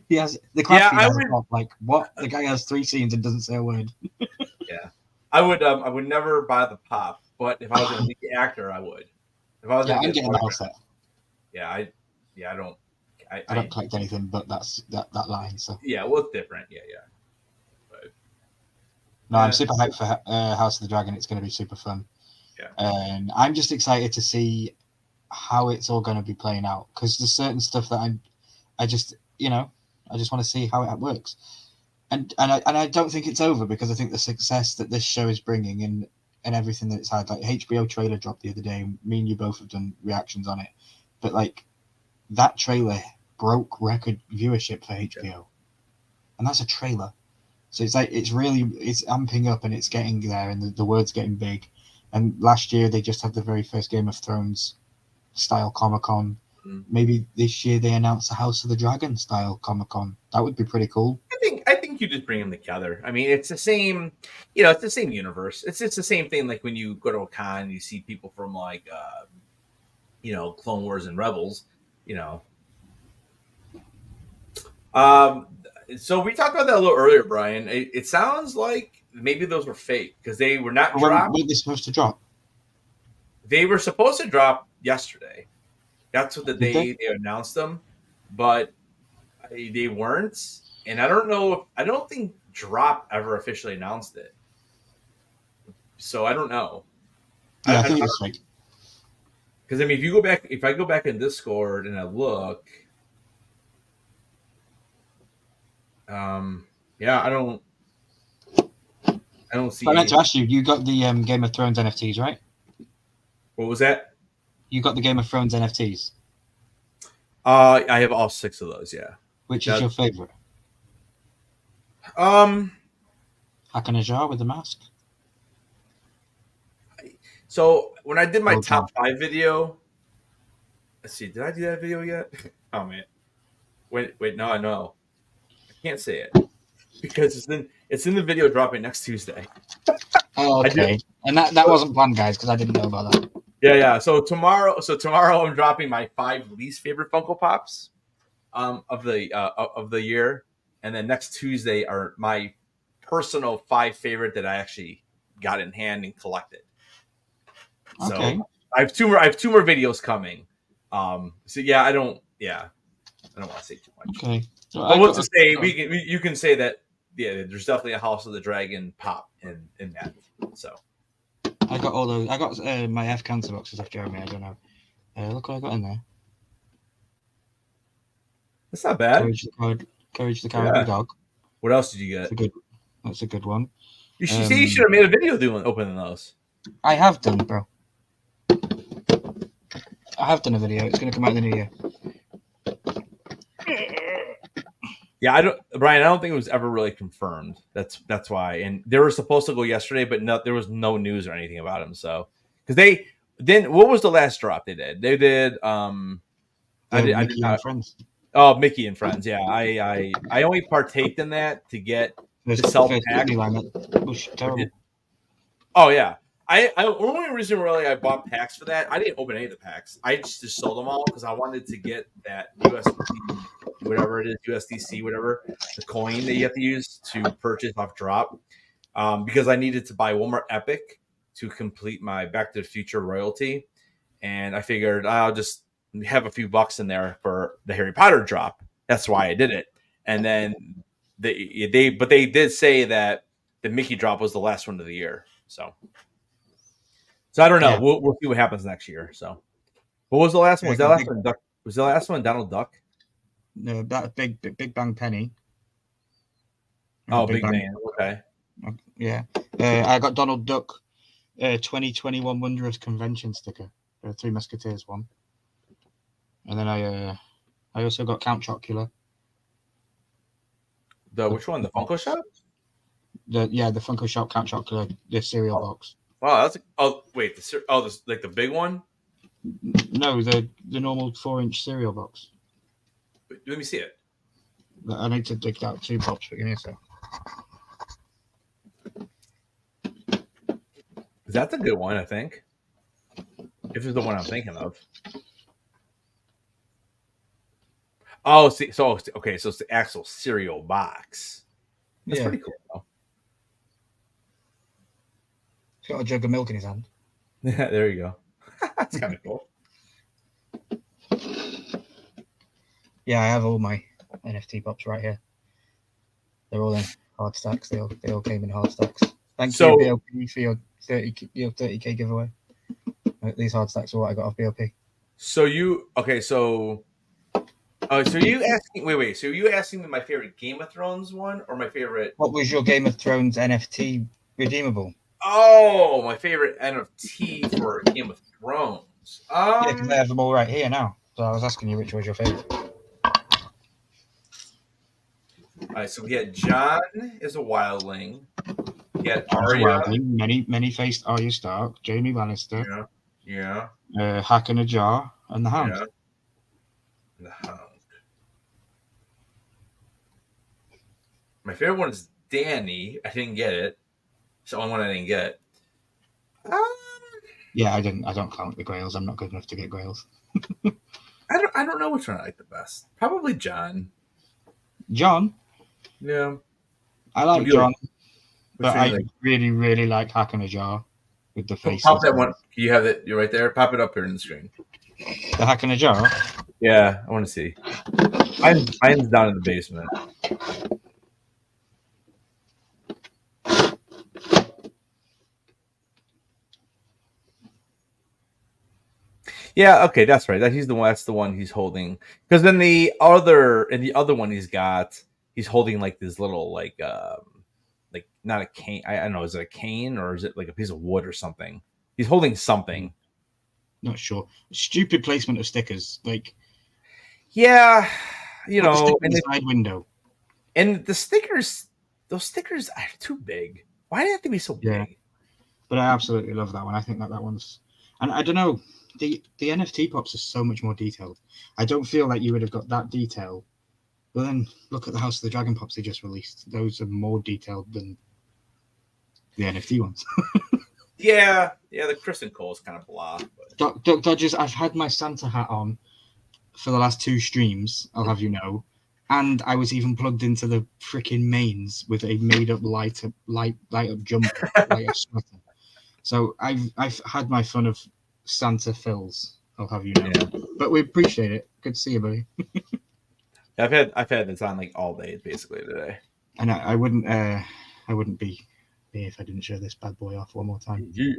He has the crab feeder has a pop. Like, what? The guy has 3 scenes and doesn't say a word. Yeah, I would never buy the pop, but if I was going to be the actor, I would. If I was I'm getting the house set. Yeah, I don't. I don't collect anything but that line. So yeah, well, it's different. Yeah. But, no, I'm super hyped for House of the Dragon. It's going to be super fun. Yeah, and I'm just excited to see how it's all going to be playing out, because there's certain stuff that I just want to see how it works, and I don't think it's over, because I think the success that this show is bringing and everything that it's had, like HBO trailer dropped the other day. Me and you both have done reactions on it. But that trailer broke record viewership for HBO, and that's a trailer. So it's like it's amping up and it's getting there, and the word's getting big. And last year they just had the very first Game of Thrones style Comic-Con. Maybe this year they announced the House of the Dragon style Comic-Con. That would be pretty cool. I think you just bring them together. I mean, it's the same, it's the same universe. It's the same thing. Like when you go to a con, you see people from like, Clone Wars and Rebels. So we talked about that a little earlier, Brian. It sounds like maybe those were fake because they were not dropped. When were they supposed to drop? They were supposed to drop yesterday. That's what they announced them, but they weren't. And I don't know. I don't think Drop ever officially announced it. So I don't know. Yeah, I think it's fake. Because I mean, if I go back in Discord and I look, I don't see. I meant to ask you. You got the Game of Thrones NFTs, right? What was that? You got the Game of Thrones NFTs. I have all 6 of those. Yeah. Which is your favorite? Akanajar with the mask. So when I did my top 5 video, let's see, did I do that video yet? Oh man, wait, no, I can't say it because it's in the video dropping next Tuesday. Oh, okay. And that wasn't planned, guys, because I didn't know about that. Yeah. So tomorrow I'm dropping my 5 least favorite Funko Pops, of the year, and then next Tuesday are my personal 5 favorite that I actually got in hand and collected. Okay. So I have 2 more videos coming. So yeah, I don't want to say too much. Okay. So but we'll just say you can say that there's definitely a House of the Dragon pop in that. So I got all those. I got my F cancer boxes off Jeremy. I don't know. Look what I got in there. That's not bad. Courage the Cowardly Dog. What else did you get? That's a good one. You should have made a video opening those. I have done, bro. I have done a video. It's going to come out in the new year. Yeah, Brian. I don't think it was ever really confirmed. That's why. And they were supposed to go yesterday, but there was no news or anything about them. So because what was the last drop they did? They did. Mickey and Friends. Oh, Mickey and Friends. Yeah, I only partaked in that to get the self-pack. Terrible. Oh yeah. The only reason really I bought packs for that, I didn't open any of the packs. I just sold them all because I wanted to get that USD, whatever it is, USDC, whatever, the coin that you have to use to purchase off drop. Because I needed to buy one more Epic to complete my Back to the Future royalty. And I figured I'll just have a few bucks in there for the Harry Potter drop. That's why I did it. And then they did say that the Mickey drop was the last one of the year. So I don't know. Yeah. We'll see what happens next year. So, what was the last one? Was the last one Donald Duck? No, that Big Bang Penny. Oh, Big Bang. Okay. Yeah, I got Donald Duck, 2021 Wondrous Convention sticker, Three Musketeers one, and then I also got Count Chocula. Which one? The Funko Shop? The Funko Shop Count Chocula, the cereal box. Wow, that's like the big one? No, the normal 4-inch cereal box. Wait, let me see it. I need to dig out 2 pops for you. So. That's a good one, I think. If it's the one I'm thinking of. Oh, see, so it's the actual cereal box. That's pretty cool, though. He's got a jug of milk in his hand. Yeah, there you go. That's kind of cool. Yeah, I have all my NFT pops right here. They're all in hard stacks. They all came in hard stacks. Thank you, BLP, for your 30K giveaway. These hard stacks are what I got off BLP. So you asking me my favorite Game of Thrones one or my favorite? What was your Game of Thrones NFT redeemable? Oh, my favorite NFT for Game of Thrones. Yeah, because I have them all right here now. So I was asking you which was your favorite. All right, so we had John is a wildling. We had John's a Arya. wildling, many-faced Arya Stark, Jaime Lannister, Yeah. Hack in a Jar, and the Hound. Yeah. And the Hound. My favorite one is Danny. I didn't get it. It's the only one I didn't get. Yeah, I don't count the Grails. I'm not good enough to get Grails. I don't know which one I like the best. Probably John. John? Yeah. I like John, but I really, really like Hack in a Jar with the face. Pop that one. You have it. You're right there. Pop it up here in the screen. The Hack in a Jar? Yeah, I want to see. Mine's down in the basement. Yeah, okay, that's right. That's the one he's holding. Because then the other one he's holding like this little like not a cane. I don't know, is it a cane or is it like a piece of wood or something? He's holding something. Not sure. Stupid placement of stickers. Like, yeah, you know, in the side window. And those stickers are too big. Why do they have to be so big? But I absolutely love that one. I think that one's, and I don't know, the NFT pops are so much more detailed. I don't feel like you would have got that detail. But then look at the House of the Dragon pops they just released. Those are more detailed than the NFT ones. Yeah, the Kristen Cole is kind of blah. But... Duck Dodgers, I've had my Santa hat on for the last 2 streams, I'll have you know. And I was even plugged into the freaking mains with a made-up light up jumper, light up sweater. So I've had my fun of Santa fills, I'll have you know. Yeah. But we appreciate it. Good to see you, buddy. I've had this on like all day basically today. And I wouldn't be me if I didn't show this bad boy off one more time. Yeah.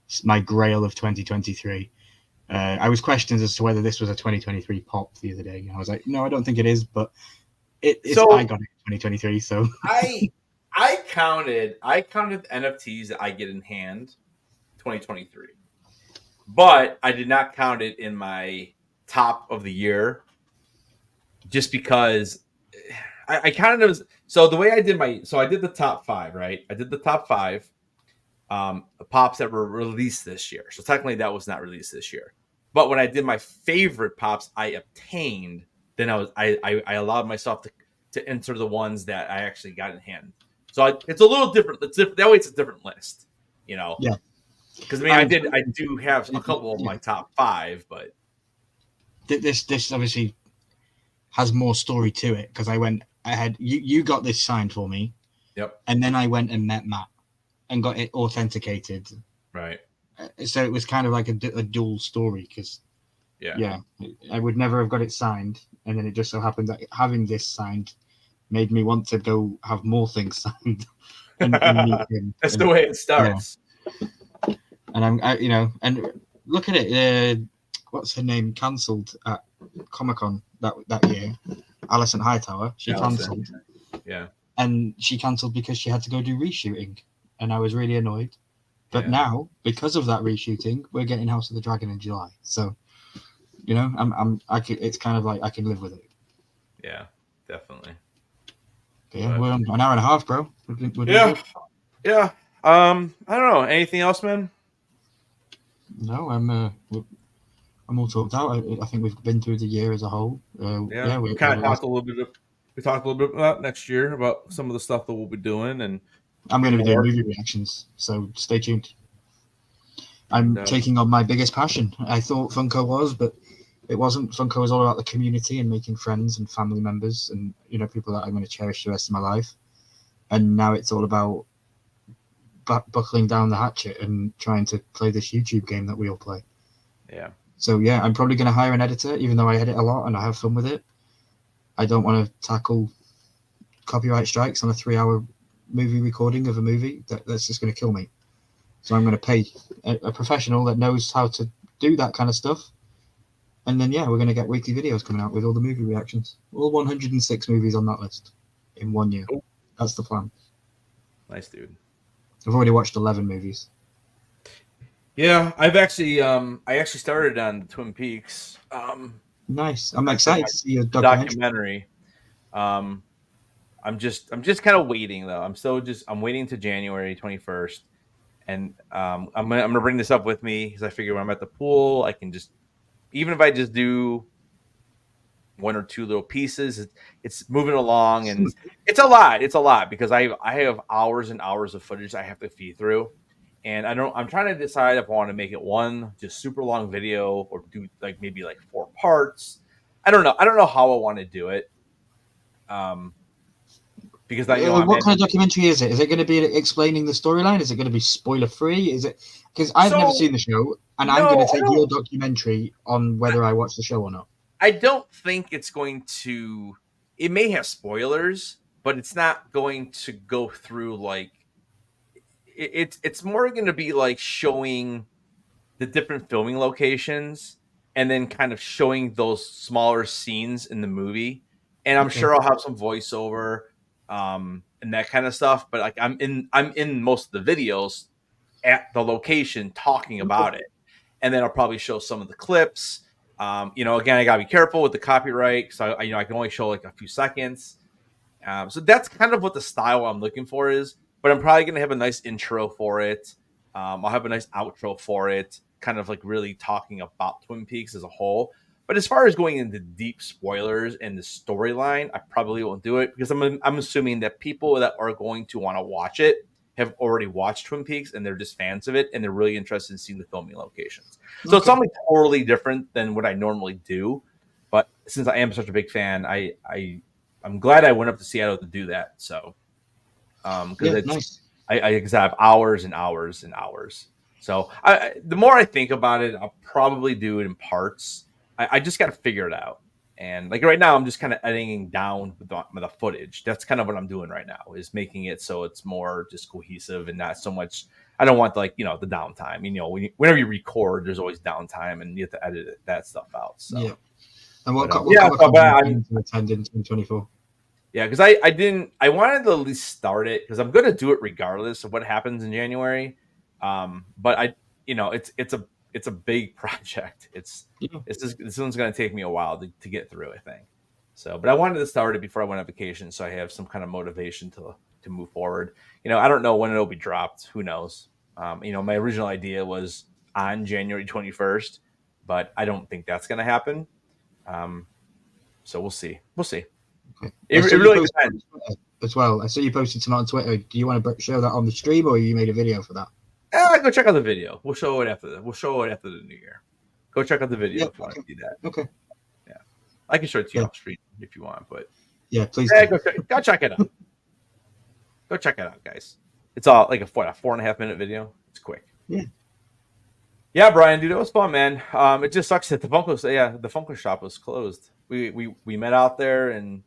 It's my grail of 2023. I was questioned as to whether this was a 2023 pop the other day. I was like, no, I don't think it is, but I got it in 2023. So I counted NFTs that I get in hand 2023, but I did not count it in my top of the year just because I counted it as, so the way I did I did the top 5, right? I did the top 5 pops that were released this year. So technically that was not released this year. But when I did my favorite pops I obtained, then I allowed myself to enter the ones that I actually got in hand. So it's a little different. It's different. That way it's a different list, you know? Yeah. Because I do have a couple of my top 5, but this obviously has more story to it because you got this signed for me. Yep. And then I went and met Matt and got it authenticated. Right. So it was kind of like a dual story because, I would never have got it signed. And then it just so happened that having this signed made me want to go have more things signed. and meet him. That's the way it starts. Yeah. And and look at it. What's her name? Cancelled at Comic-Con that year. Alison Hightower. She cancelled. Yeah. And she cancelled because she had to go do reshooting. And I was really annoyed. But now, because of that reshooting, we're getting House of the Dragon in July. So, it's kind of like I can live with it. Yeah, definitely. But yeah, we're on an hour and a half, bro. Yeah. I don't know. Anything else, man? No, I'm all talked out. I think we've been through the year as a whole. We kind of talked a little bit. We talked a little bit about next year about some of the stuff that we'll be doing, and I'm going to be doing movie reactions, so stay tuned. I'm taking on my biggest passion. I thought Funko was, but it wasn't. Funko is all about the community and making friends and family members and people that I'm going to cherish the rest of my life. And now it's all about buckling down the hatchet and trying to play this YouTube game that we all play. Yeah. So yeah, I'm probably going to hire an editor, even though I edit a lot and I have fun with it. I don't want to tackle copyright strikes on a 3-hour movie recording of a movie. That's just going to kill me. So I'm going to pay a professional that knows how to do that kind of stuff. And then, we're going to get weekly videos coming out with all the movie reactions. All 106 movies on that list in 1 year. Cool. That's the plan. Nice, dude. I've already watched 11 movies. Yeah, I actually started on Twin Peaks. Nice. I'm I said excited my to see your documentary. documentary. Um, I'm just kind of waiting though. I'm waiting to January 21st, and I'm gonna bring this up with me because I figure when I'm at the pool, I can just even if I just do one or two little pieces, it's moving along, and it's a lot. It's a lot because I have hours and hours of footage I have to feed through, and I'm trying to decide if I want to make it one just super long video or do like maybe like 4 parts. I don't know how I want to do it. Um, because I'm What kind in. of documentary is it? Is it going to be explaining the storyline? Is it going to be spoiler free? Is it because I've never So seen the show, and I'm going to no, take your documentary on whether I watch the show or not. I don't think it's going to. It may have spoilers, but it's not going to go through like it's more going to be like showing the different filming locations and then kind of showing those smaller scenes in the movie. And I'm Okay. sure I'll have some voiceover and that kind of stuff. But like I'm in most of the videos at the location talking about it, and then I'll probably show some of the clips. Again, I gotta be careful with the copyright, so I can only show like a few seconds. So that's kind of what the style I'm looking for is. But I'm probably gonna have a nice intro for it. I'll have a nice outro for it, kind of like really talking about Twin Peaks as a whole. But as far as going into deep spoilers and the storyline, I probably won't do it because I'm assuming that people that are going to want to watch it have already watched Twin Peaks and they're just fans of it and they're really interested in seeing the filming locations. So it's Okay. something totally different than what I normally do. But since I am such a big fan, I'm glad I went up to Seattle to do that. So because Yeah. it's Nice. I have hours and hours and hours. So the more I think about it, I'll probably do it in parts. I just got to figure it out. And like right now, I'm just kind of editing down the footage. That's kind of what I'm doing right now is making it so it's more just cohesive and not so much. I don't want like the downtime. Whenever you record, there's always downtime and you have to edit that stuff out. So Yeah. And what but what yeah, Comic so, Con but do you I'm plan to attend in 2024? yeah, because I didn't I wanted to at least start it because I'm gonna do it regardless of what happens in January. But it's a big project. Yeah. This one's gonna take me a while to get through, I think. So, but I wanted to start it before I went on vacation, so I have some kind of motivation to move forward. I don't know when it'll be dropped. Who knows? My original idea was on January 21st, but I don't think that's gonna happen. Um, so we'll see. We'll see. Okay. It So you really posted on depends. Twitter as well. I saw you posted some on Twitter. Do you want to show that on the stream, or you made a video for that? Go check out the video. We'll show it after the new year. Go check out the video Yeah. if you want Okay. to see that. Okay. Yeah, I can show it to you Yeah. off stream if you want. But Yeah. Please yeah, do. go check it out. Go check it out, guys. It's all like a 4.5 minute video. It's quick. Yeah. Yeah, Brian, dude, it was fun, man. It just sucks that the Funko shop was closed. We met out there, and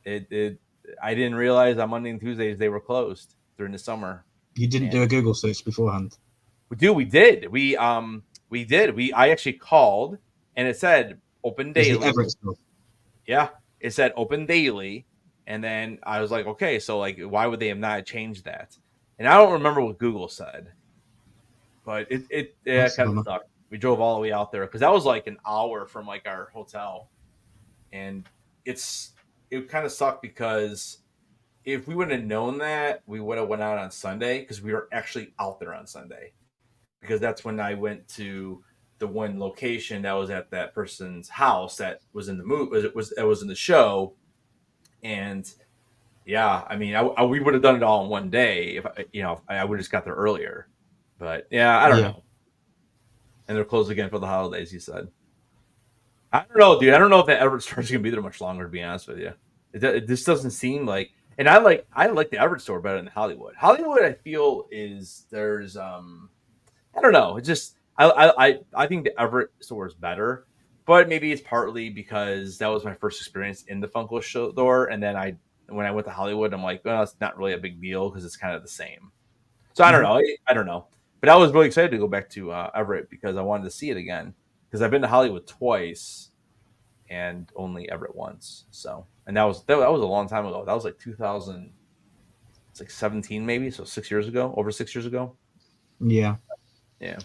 it I didn't realize on Monday and Tuesdays they were closed during the summer. You didn't do a Google search beforehand. We did. We did. I actually called and it said open Is the daily. Everett store? Yeah, it said open daily, and then I was like, okay, so like, why would they have not changed that? And I don't remember what Google said, but it That's kind a of bummer. sucked. We drove all the way out there because that was like an hour from like our hotel, and it kind of sucked because if we would have known that, we would have went out on Sunday because we were actually out there on Sunday because that's when I went to the one location that was at that person's house that was in the movie. It was in the show, and yeah, I mean, we would have done it all in one day if I would have just got there earlier. But yeah, I don't Yeah. know. And they're closed again for the holidays. He said, I don't know, dude. I don't know if that Everett store is gonna be there much longer. To be honest with you, it just doesn't seem like. And I like the Everett store better than Hollywood. Hollywood, I feel there's I don't know. It's just I think the Everett store is better, but maybe it's partly because that was my first experience in the Funko store, and then when I went to Hollywood, I'm like, well, it's not really a big deal because it's kind of the same. So I don't know. I don't know, but I was really excited to go back to Everett because I wanted to see it again because I've been to Hollywood twice and only Everett once. So and that was a long time ago. That was like 2000. It's like 17 maybe, so 6 years ago, over 6 years ago. Yeah. Yeah.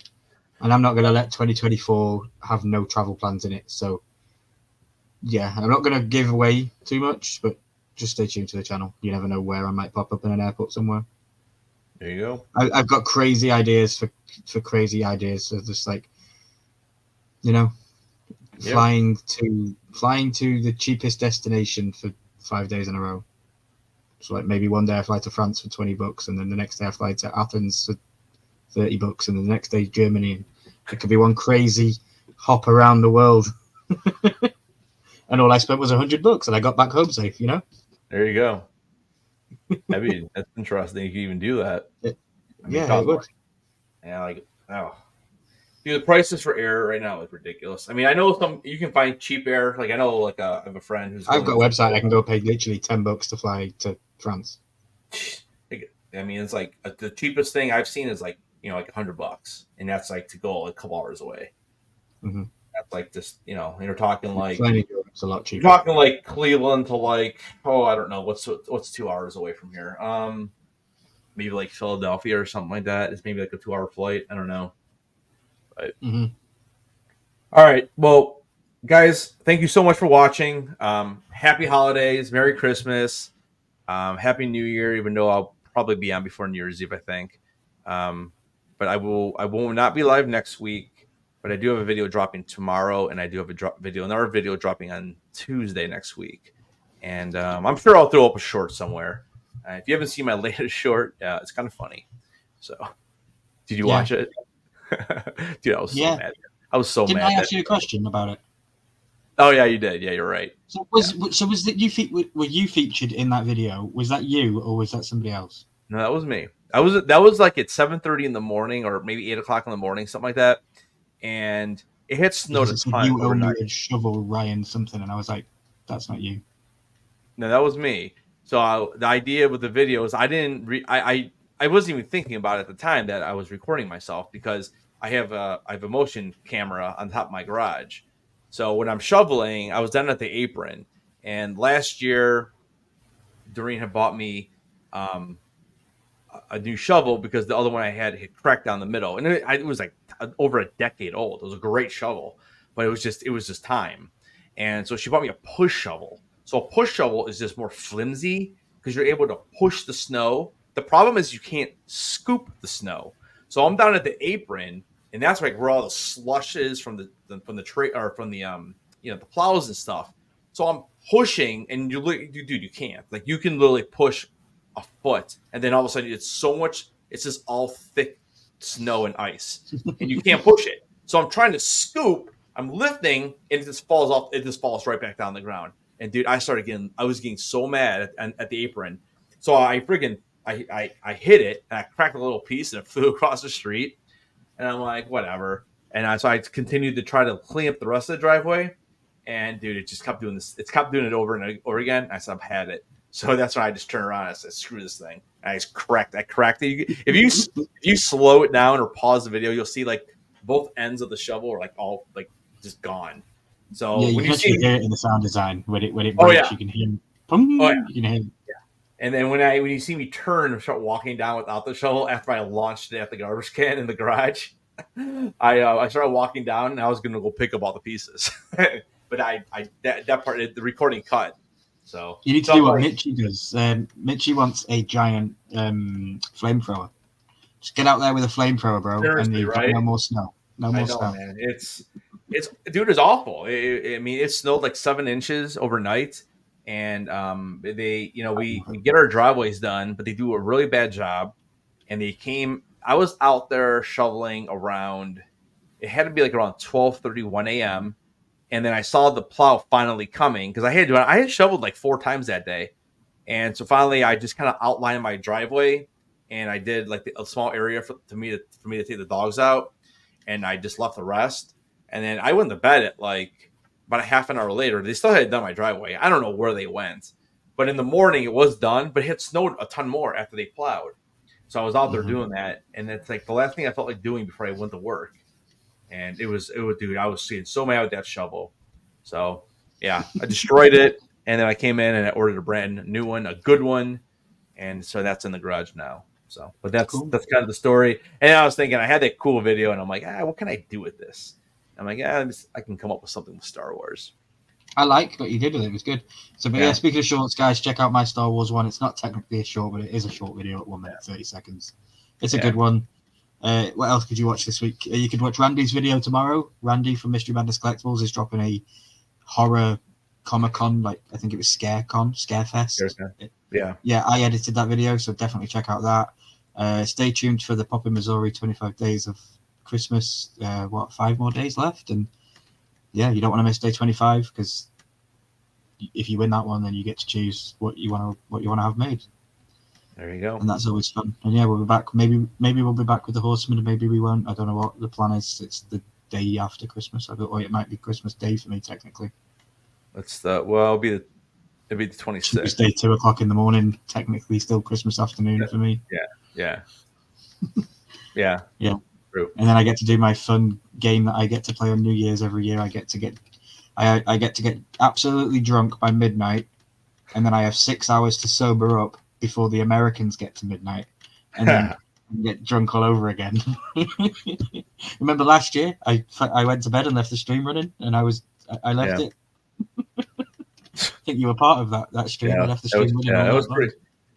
and I'm not going to let 2024 have no travel plans in it. So, yeah, I'm not going to give away too much, but just stay tuned to the channel. You never know where I might pop up in an airport somewhere. There you go. I've got crazy ideas for crazy ideas. So just like, you know, Yep. flying to the cheapest destination for 5 days in a row. So like maybe one day I fly to France for $20, and then the next day I fly to Athens for $30, and then the next day Germany. It could be one crazy hop around the world. And all I spent was $100, and I got back home safe. You know. There you go. That's interesting. You can even do that. It would. Yeah, like dude, the prices for air right now is ridiculous. I mean, I know some you can find cheap air. Like I know, like I have a friend who's. I've got a website. I can go pay literally $10 to fly to France. I mean, it's like the cheapest thing I've seen is like like $100, and that's like to go a couple hours away. Mm-hmm. That's like just you're talking like it's a lot cheaper. You're talking like Cleveland to like I don't know what's 2 hours away from here. Maybe like Philadelphia or something like that. It's maybe like a 2-hour flight. I don't know. But All right, well, guys, thank you so much for watching. Happy holidays, Merry Christmas, Happy New Year. Even though I'll probably be on before New Year's Eve, I think. But I will not be live next week. But I do have a video dropping tomorrow, and I do have another video dropping on Tuesday next week. And I'm sure I'll throw up a short somewhere. If you haven't seen my latest short, it's kind of funny. So, did you watch it? Dude, I was so mad. I was so mad. Didn't I ask you a question about it? Oh yeah, you did. Yeah, you're right. So was that were you featured in that video? Was that you, or was that somebody else? No, that was me. That was like at 7:30 in the morning, or maybe 8 o'clock in the morning, something like that. And it had snowed a ton. You only would shovel Ryan something, and I was like, "That's not you." No, that was me. So the idea with the video is I wasn't even thinking about it at the time that I was recording myself, because I have a motion camera on top of my garage. So when I'm shoveling, I was down at the apron, and last year, Doreen had bought me a new shovel because the other one I had cracked down the middle, and it was like over a decade old. It was a great shovel, but it was just time. And so she bought me a push shovel. So a push shovel is just more flimsy because you're able to push the snow. The problem is you can't scoop the snow. So I'm down at the apron, and that's like where all the slush is from the tray, or from the the plows and stuff. So I'm pushing, and you can't. Like, you can literally push a foot, and then all of a sudden it's just all thick snow and ice, and you can't push it. So I'm trying to scoop, I'm lifting, and it just falls off. It just falls right back down the ground. And dude, I was getting so mad at the apron. So I hit it, and I cracked a little piece, and it flew across the street. And I'm like, whatever. And so I continued to try to clean up the rest of the driveway. And dude, it just kept doing this. It kept doing it over and over again. I said, I've had it. So that's when I just turned around and I said, screw this thing. And I just cracked it. If you slow it down or pause the video, you'll see like both ends of the shovel are like all like just gone. So yeah, when you see hear it in the sound design when it breaks, you can hear boom, you can hear. Yeah. And then when you see me turn and start walking down without the shovel after I launched it at the garbage can in the garage, I started walking down, and I was going to go pick up all the pieces, but that part, the recording cut. So you need to do what Mitchie does. Mitchie wants a giant flamethrower. Just get out there with a flamethrower, bro, and you've got no more snow. No more snow. Man. It's awful. I mean, it snowed like 7 inches overnight, and we get our driveways done, but they do a really bad job. And I was out there shoveling around. It had to be like around 12:31 a.m. And then I saw the plow finally coming, because I had shoveled like 4 times that day, and so finally I just kind of outlined my driveway, and I did like a small area for me to take the dogs out, and I just left the rest. And then I went to bed at like about a half an hour later. They still hadn't done my driveway. I don't know where they went, but in the morning it was done. But it had snowed a ton more after they plowed, so I was out there doing that, and it's like the last thing I felt like doing before I went to work. And it was, dude, I was getting so mad with that shovel. So, yeah, I destroyed it. And then I came in and I ordered a brand new one, a good one. And so that's in the garage now. So, but that's Cool. kind of the story. And I was thinking, I had that cool video, and I'm like, what can I do with this? I'm like, I can come up with something with Star Wars. I like what you did with it. It was good. So, but yeah, speaking of shorts, guys, check out my Star Wars one. It's not technically a short, but it is a short video at 1 minute 30 seconds. It's a good one. What else could you watch this week? You could watch Randy's video tomorrow. Randy from Mystery Madness Collectibles is dropping a horror Comic-Con, like I think it was Scarefest. Yeah, I edited that video, so definitely check out that. Stay tuned for the Pop in Missouri 25 Days of Christmas. 5 more days left, and yeah, you don't want to miss day 25 because if you win that one, then you get to choose what you want to have made. There you go. And that's always fun. And yeah, we'll be back. Maybe we'll be back with the Horsemen, and maybe we won't. I don't know what the plan is. It's the day after Christmas, or it might be Christmas Day for me technically. It'll be the 26th. Tuesday, 2:00 in the morning. Technically, still Christmas afternoon for me. Yeah. True. And then I get to do my fun game that I get to play on New Year's every year. I get to get absolutely drunk by midnight, and then I have 6 hours to sober up before the Americans get to midnight, and then get drunk all over again. Remember last year? I went to bed and left the stream running, and I left it. I think you were part of that stream. I left the stream running.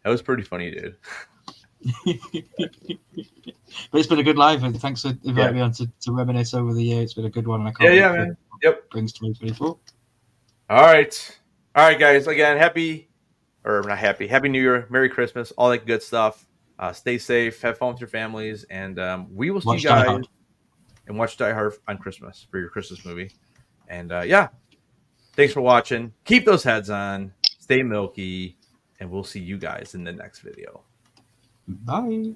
That was pretty funny, dude. But it's been a good live, and thanks for inviting me on to reminisce over the year. It's been a good one, and I can't wait man. Yep. Brings 2024. All right, guys. Again, happy New Year, Merry Christmas, all that good stuff. Stay safe, have fun with your families, and we will see you guys and watch Die Hard on Christmas for your Christmas movie. And thanks for watching. Keep those heads on. Stay milky, and we'll see you guys in the next video. Bye.